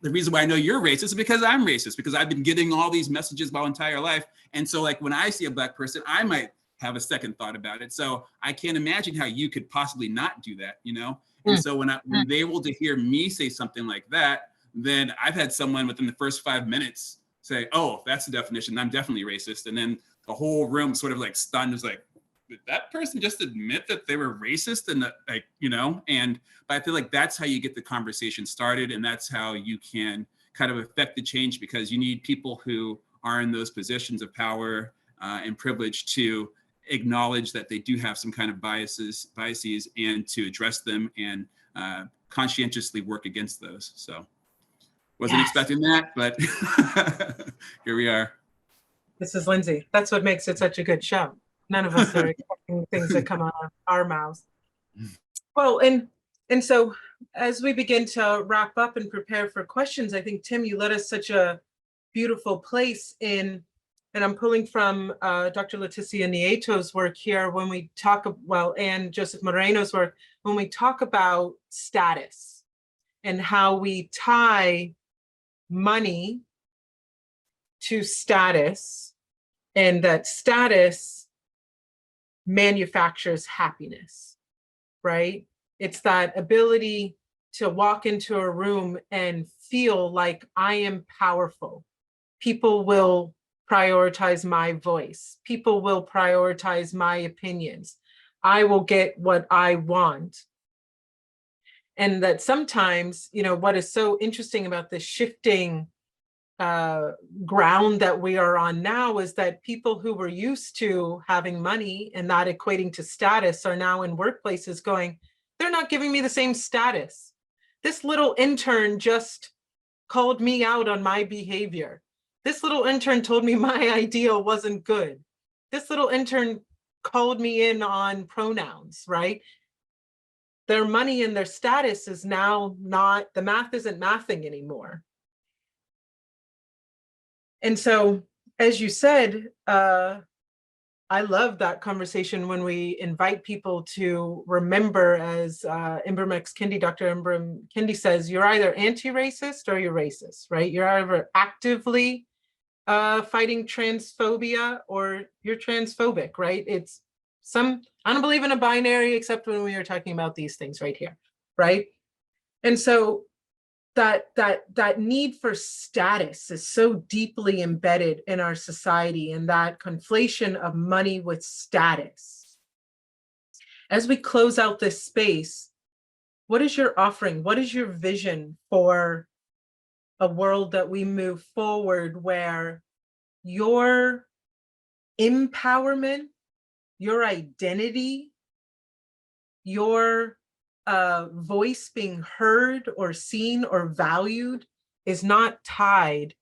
the reason why I know you're racist is because I'm racist, because I've been getting all these messages my entire life. And so like when I see a Black person, I might have a second thought about it. So I can't imagine how you could possibly not do that, And so when they're able to hear me say something like that, then I've had someone within the first 5 minutes say, oh, that's the definition, I'm definitely racist. And then the whole room sort of like stunned, was like, did that person just admit that they were racist? And that, like, but I feel like that's how you get the conversation started. And that's how you can kind of affect the change, because you need people who are in those positions of power and privilege to acknowledge that they do have some kind of biases, and to address them and conscientiously work against those. So wasn't expecting that, but here we are. This is Lindsey. That's what makes it such a good show. None of us are expecting things that come out of our mouths. Well, and so as we begin to wrap up and prepare for questions, I think, Tim, you led us such a beautiful place in, and I'm pulling from Dr. Leticia Nieto's work here when we talk, and Joseph Moreno's work, when we talk about status and how we tie money to status, and that status manufactures happiness, right? It's that ability to walk into a room and feel like I am powerful. People will prioritize my voice. People will prioritize my opinions. I will get what I want. And that sometimes, what is so interesting about this shifting ground that we are on now is that people who were used to having money and not equating to status are now in workplaces going, they're not giving me the same status. This little intern just called me out on my behavior. This little intern told me my idea wasn't good. This little intern called me in on pronouns, right? Their money and their status is now not, the math isn't mathing anymore. And so, as you said, I love that conversation when we invite people to remember, as Ibram Kendi, Dr. Ibram Kendi says, you're either anti-racist or you're racist, right? You're either actively fighting transphobia or you're transphobic, right? I don't believe in a binary except when we are talking about these things right here, right? And so that need for status is so deeply embedded in our society, and that conflation of money with status. As we close out this space, what is your offering? What is your vision for a world that we move forward where your empowerment, your identity, your voice being heard or seen or valued is not tied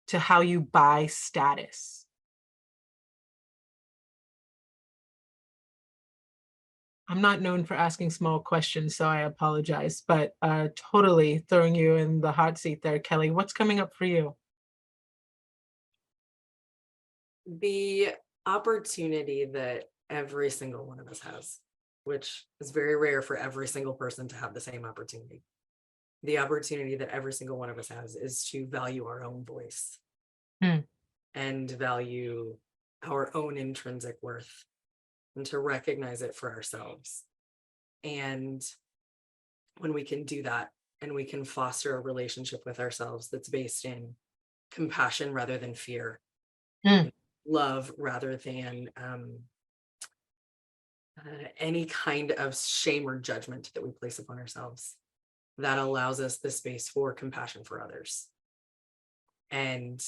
to how you buy status? I'm not known for asking small questions, so I apologize, but totally throwing you in the hot seat there, Kelly. What's coming up for you? The opportunity that every single one of us has, which is very rare for every single person to have the same opportunity. The opportunity that every single one of us has is to value our own voice and value our own intrinsic worth, and to recognize it for ourselves. And when we can do that, and we can foster a relationship with ourselves that's based in compassion rather than fear, love rather than any kind of shame or judgment that we place upon ourselves, that allows us the space for compassion for others. And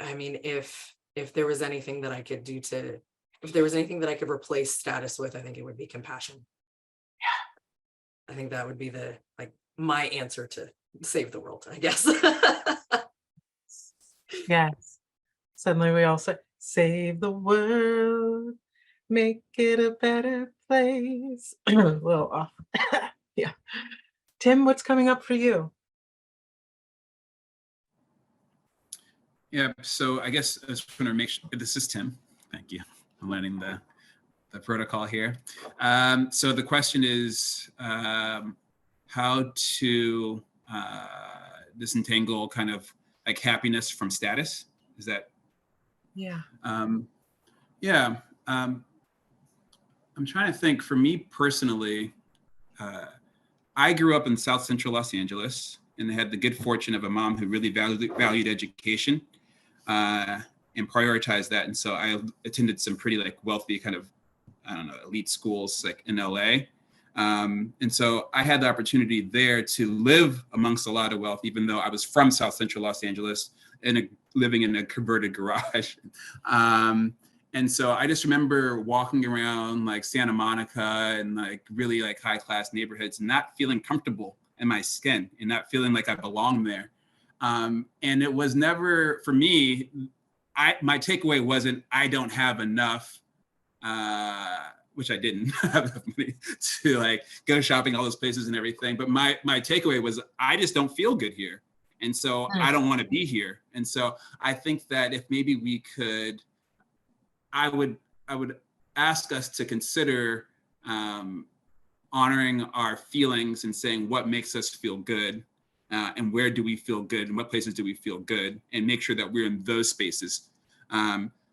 I mean, if there was anything that I could do to, if there was anything that I could replace status with, I think it would be compassion. Yeah. I think that would be my answer to save the world, I guess. Yes. Suddenly we all say, save the world, make it a better place. A little off. Yeah. Tim, what's coming up for you? Yeah, so I guess I just want to make sure, this is Tim. Thank you. I'm learning the protocol here. So the question is how to disentangle kind of like happiness from status. Is that? Yeah. Yeah. I'm trying to think. For me personally, I grew up in South Central Los Angeles, and I had the good fortune of a mom who really valued education and prioritized that. And so I attended some pretty like wealthy kind of, I don't know, elite schools like in LA. And so I had the opportunity there to live amongst a lot of wealth, even though I was from South Central Los Angeles and living in a converted garage. And so I just remember walking around like Santa Monica and like really like high class neighborhoods and not feeling comfortable in my skin and not feeling like I belonged there. And it was never, for me, my takeaway wasn't, I don't have enough, which I didn't have enough money to like go shopping all those places and everything. But my takeaway was, I just don't feel good here. And so I don't want to be here. And so I think that if maybe we could, I would ask us to consider honoring our feelings and saying what makes us feel good and where do we feel good and what places do we feel good, and make sure that we're in those spaces.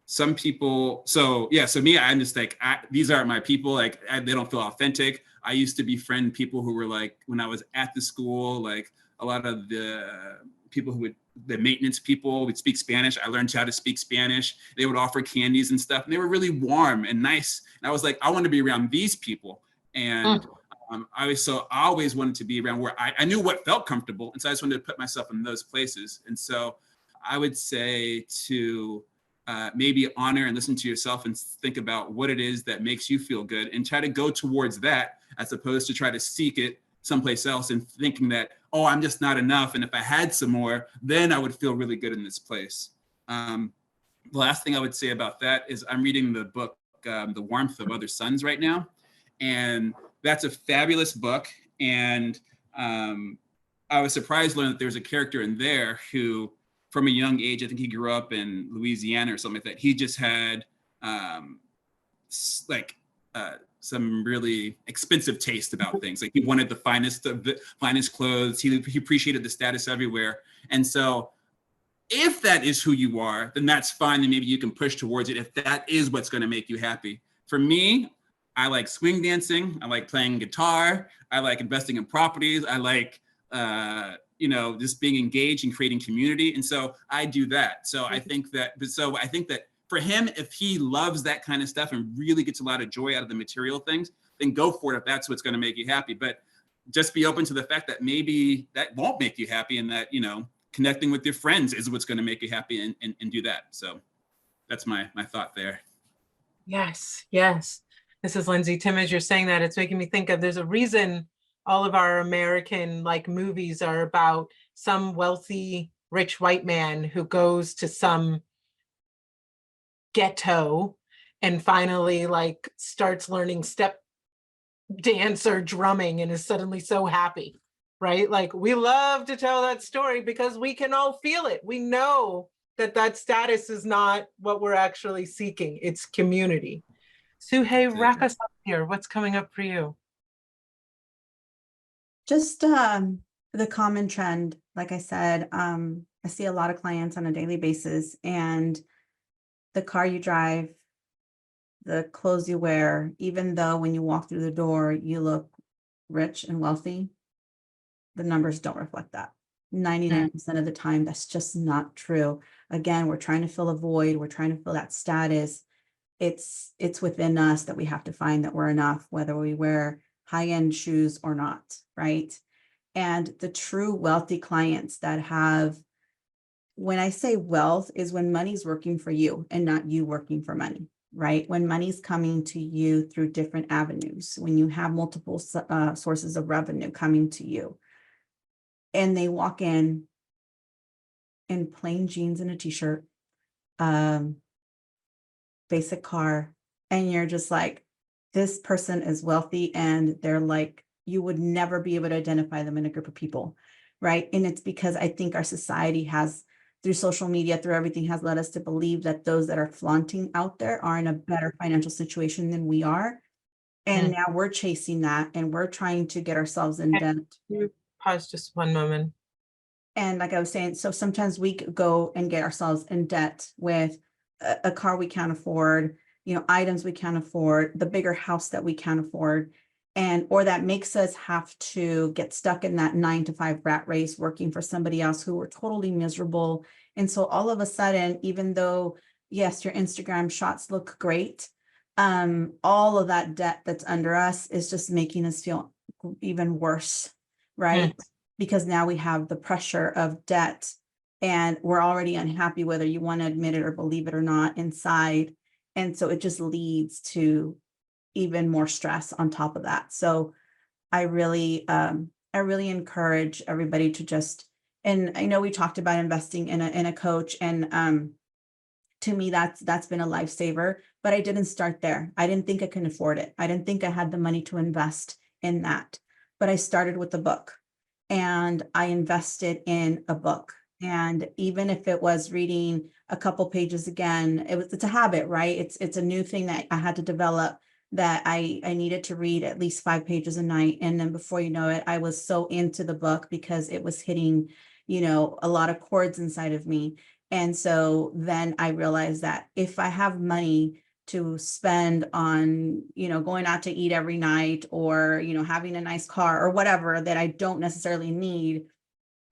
Some people, so me, I'm just like, these aren't my people. Like they don't feel authentic. I used to befriend people who were like, when I was at the school, like a lot of the people the maintenance people would speak Spanish. I learned how to speak Spanish. They would offer candies and stuff. And they were really warm and nice. And I was like, I want to be around these people. And I always wanted to be around where I knew what felt comfortable. And so I just wanted to put myself in those places. And so I would say to maybe honor and listen to yourself and think about what it is that makes you feel good and try to go towards that, as opposed to try to seek it someplace else and thinking that, oh, I'm just not enough. And if I had some more, then I would feel really good in this place. The last thing I would say about that is I'm reading the book, The Warmth of Other Suns right now. And that's a fabulous book. And I was surprised to learn that there's a character in there who, from a young age, I think he grew up in Louisiana or something like that. He just had some really expensive taste about things. Like he wanted the finest of the finest clothes. He appreciated the status everywhere. And so if that is who you are, then that's fine. Then maybe you can push towards it if that is what's going to make you happy. For me, I like swing dancing. I like playing guitar. I like investing in properties. I like just being engaged and creating community. And so I do that. So I think that for him, if he loves that kind of stuff and really gets a lot of joy out of the material things, then go for it if that's what's going to make you happy. But just be open to the fact that maybe that won't make you happy, and that, connecting with your friends is what's going to make you happy, and do that. So that's my thought there. Yes, yes. This is Lindsey. Tim, as you're saying that, it's making me think of, there's a reason all of our American movies are about some wealthy, rich white man who goes to some ghetto and finally starts learning step dance or drumming and is suddenly so happy, right? We love to tell that story because we can all feel it. We know that status is not what we're actually seeking. It's community. Suhey, wrap us up here. What's coming up for you? Just the common trend, like I said, I see a lot of clients on a daily basis, and the car you drive, the clothes you wear, even though when you walk through the door, you look rich and wealthy, the numbers don't reflect that. 99% of the time, that's just not true. Again, we're trying to fill a void. We're trying to fill that status. It's within us that we have to find that we're enough, whether we wear high-end shoes or not, right? And the true wealthy clients that have, when I say wealth, is when money's working for you and not you working for money, right? When money's coming to you through different avenues, when you have multiple sources of revenue coming to you, and they walk in plain jeans and a t-shirt, basic car, and you're just like, this person is wealthy, and they're like, you would never be able to identify them in a group of people, right? And it's because I think our society has, through social media, through everything, has led us to believe that those that are flaunting out there are in a better financial situation than we are. And now we're chasing that, and we're trying to get ourselves in debt. Pause just one moment. And like I was saying, so sometimes we go and get ourselves in debt with a car we can't afford, items we can't afford, the bigger house that we can't afford. Or that makes us have to get stuck in that 9-to-5 rat race, working for somebody else who were totally miserable. And so all of a sudden, even though, yes, your Instagram shots look great, all of that debt that's under us is just making us feel even worse, right? Because now we have the pressure of debt, and we're already unhappy, whether you want to admit it or believe it or not, inside. And so it just leads to even more stress on top of that. So I really encourage everybody to just, and I know we talked about investing in a coach, and to me, that's been a lifesaver, but I didn't start there. I didn't think I could afford it. I didn't think I had the money to invest in that, but I started with a book, and I invested in a book. And even if it was reading a couple pages again, it's a habit, right? It's a new thing that I had to develop, that I needed to read at least 5 pages a night. And then before you know it, I was so into the book because it was hitting, a lot of chords inside of me. And so then I realized that if I have money to spend on, going out to eat every night, or, having a nice car or whatever that I don't necessarily need,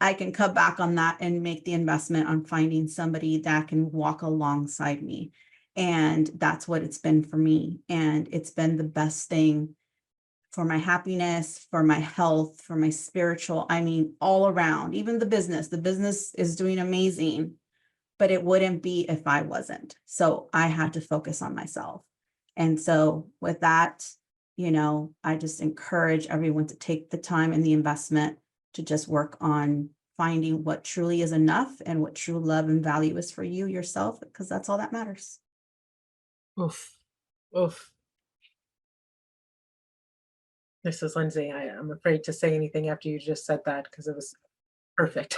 I can cut back on that and make the investment on finding somebody that can walk alongside me. And that's what it's been for me. And it's been the best thing for my happiness, for my health, for my spiritual, all around. Even the business is doing amazing, but it wouldn't be if I wasn't. So I had to focus on myself. And so with that, I just encourage everyone to take the time and the investment to just work on finding what truly is enough and what true love and value is for you yourself, because that's all that matters. Oof. Oof. This is Lindsey. I'm afraid to say anything after you just said that because it was perfect.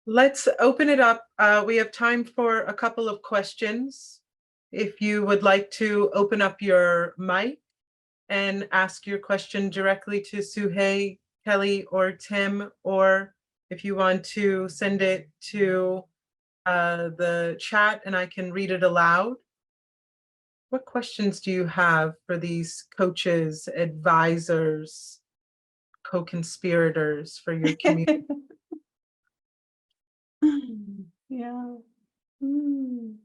Let's open it up. We have time for a couple of questions. If you would like to open up your mic and ask your question directly to Suhey, Kelly, or Tim, or if you want to send it to the chat and I can read it aloud. What questions do you have for these coaches, advisors, co-conspirators for your community. Yeah. Mm.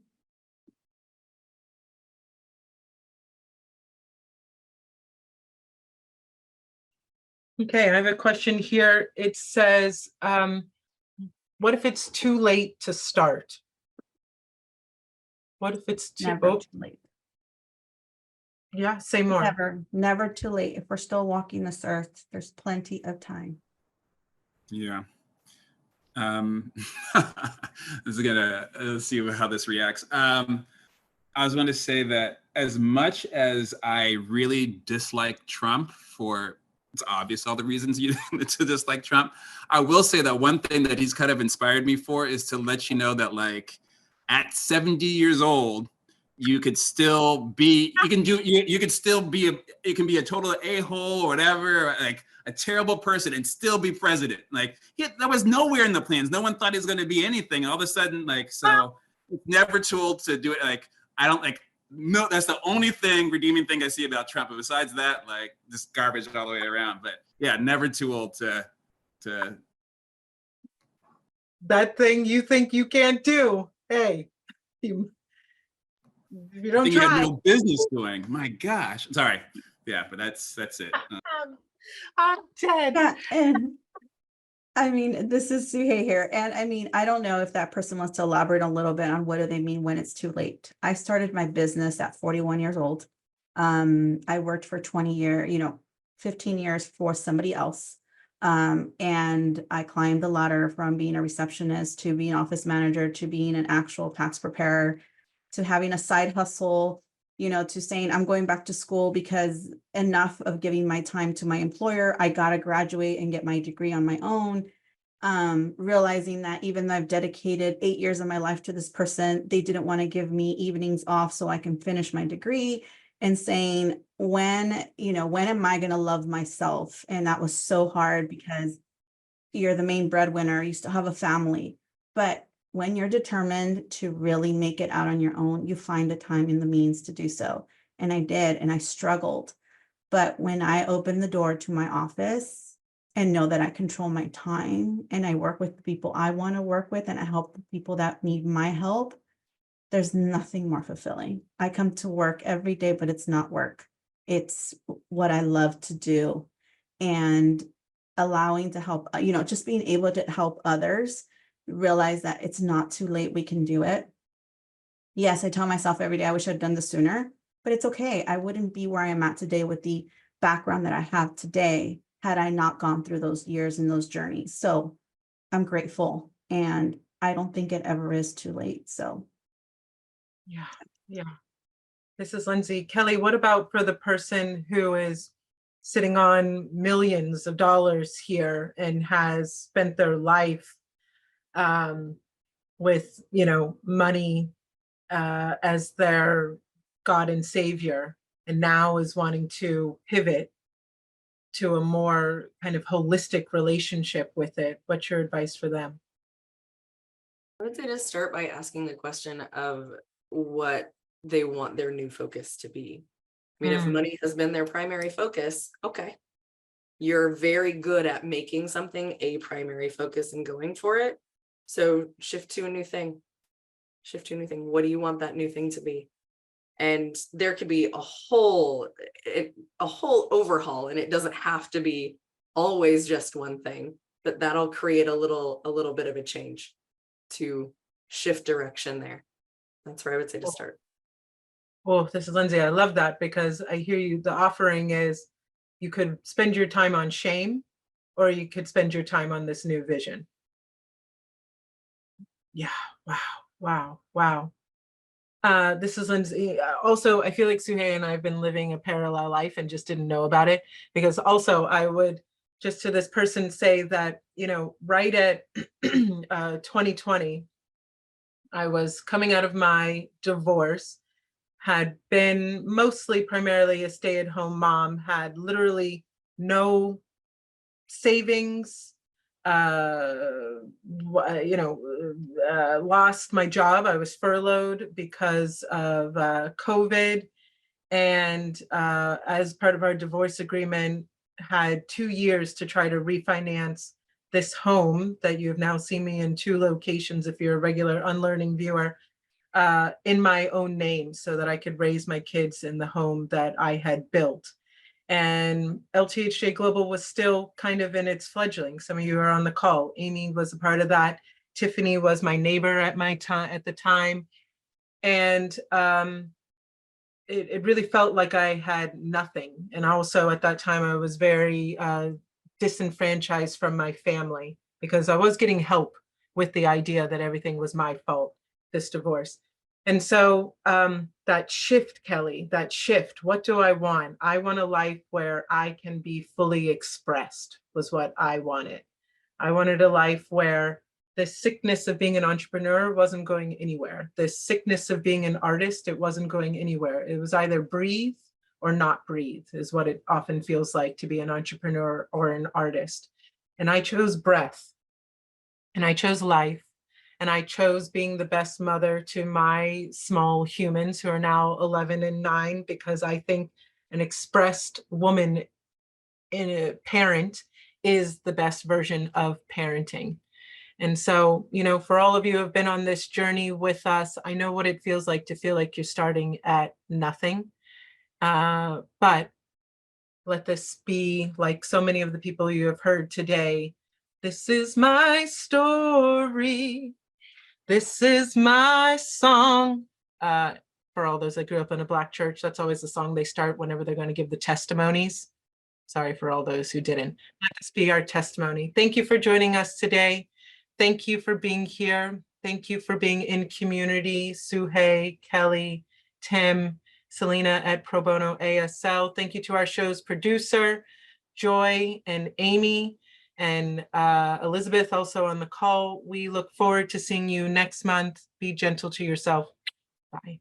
Okay, I have a question here. It says, what if it's too late to start? What if it's too, Never oh, too late. yeah, say more. Never too late. If we're still walking this earth, there's plenty of time. Yeah. This is gonna, let's see how this reacts. I was going to say that as much as I really dislike Trump for, it's obvious all the reasons you to dislike Trump, I will say that one thing that he's kind of inspired me for is to let you know that, like, at 70 years old, you could still be, you could still be, you can be a total a-hole or whatever, or like a terrible person and still be president. Like, that was nowhere in the plans. No one thought he was going to be anything. All of a sudden, like, so it's never too old to do it. Like, I don't like, no, that's the only thing, redeeming thing I see about Trump. But besides that, like, just garbage all the way around. But yeah, never too old to That thing you think you can't do. Hey, you don't think you got try. no business doing. My gosh. Sorry. Yeah, but that's it. I'm dead. Yeah, and I mean, this is Suhei here. And I mean, I don't know if that person wants to elaborate a little bit on what do they mean when it's too late. I started my business at 41 years old. I worked for 20 years, 15 years for somebody else. And I climbed the ladder from being a receptionist to being office manager to being an actual tax preparer to having a side hustle, to saying I'm going back to school because enough of giving my time to my employer, I got to graduate and get my degree on my own. Realizing that even though I've dedicated 8 years of my life to this person, they didn't want to give me evenings off so I can finish my degree, and saying, when am I going to love myself? And that was so hard because you're the main breadwinner, you still have a family, but when you're determined to really make it out on your own, you find the time and the means to do so. And I did, and I struggled. But when I opened the door to my office and know that I control my time and I work with the people I want to work with and I help the people that need my help, there's nothing more fulfilling. I come to work every day, but it's not work. It's what I love to do. And allowing to help, just being able to help others realize that it's not too late, we can do it. Yes, I tell myself every day, I wish I'd done this sooner, but it's okay. I wouldn't be where I am at today with the background that I have today had I not gone through those years and those journeys. So I'm grateful, and I don't think it ever is too late. So Yeah. This is Lindsey. Kelly, what about for the person who is sitting on millions of dollars here and has spent their life with, money as their God and Savior, and now is wanting to pivot to a more kind of holistic relationship with it? What's your advice for them? I would say to start by asking the question of what they want their new focus to be. I mean, if money has been their primary focus, okay. You're very good at making something a primary focus and going for it. So shift to a new thing. Shift to a new thing. What do you want that new thing to be? And there could be a whole overhaul, and it doesn't have to be always just one thing, but that'll create a little bit of a change to shift direction there. That's where I would say to start. Well, this is Lindsey. I love that, because I hear you. The offering is you could spend your time on shame, or you could spend your time on this new vision. Yeah. Wow. This is Lindsey. Also, I feel like Suhei and I have been living a parallel life and just didn't know about it, because also I would just to this person say that, right at 2020, I was coming out of my divorce, had been mostly primarily a stay-at-home mom, had literally no savings, lost my job. I was furloughed because of COVID. And as part of our divorce agreement, had 2 years to try to refinance this home that you have now seen me in 2 locations, if you're a regular Unlearning viewer, in my own name so that I could raise my kids in the home that I had built. And LTHJ Global was still kind of in its fledgling. Some of you are on the call. Amy was a part of that. Tiffany was my neighbor at the time. And it really felt like I had nothing. And also at that time, I was very disenfranchised from my family because I was getting help with the idea that everything was my fault, this divorce. And so that shift, Kelly, that shift, what do I want? I want a life where I can be fully expressed, was what I wanted. I wanted a life where the sickness of being an entrepreneur wasn't going anywhere. The sickness of being an artist, it wasn't going anywhere. It was either breathe or not breathe, is what it often feels like to be an entrepreneur or an artist. And I chose breath, and I chose life, and I chose being the best mother to my small humans who are now 11 and 9, because I think an expressed woman in a parent is the best version of parenting. And so, you know, for all of you who have been on this journey with us, I know what it feels like to feel like you're starting at nothing. But let this be, like so many of the people you have heard today, this is my story. This is my song. For all those that grew up in a Black church, that's always the song they start whenever they're going to give the testimonies. Sorry for all those who didn't. Let this be our testimony. Thank you for joining us today. Thank you for being here. Thank you for being in community. Suhey, Kelly, Tim, Selena at Pro Bono ASL. Thank you to our show's producer, Joy and Amy, and Elizabeth also on the call. We look forward to seeing you next month. Be gentle to yourself. Bye.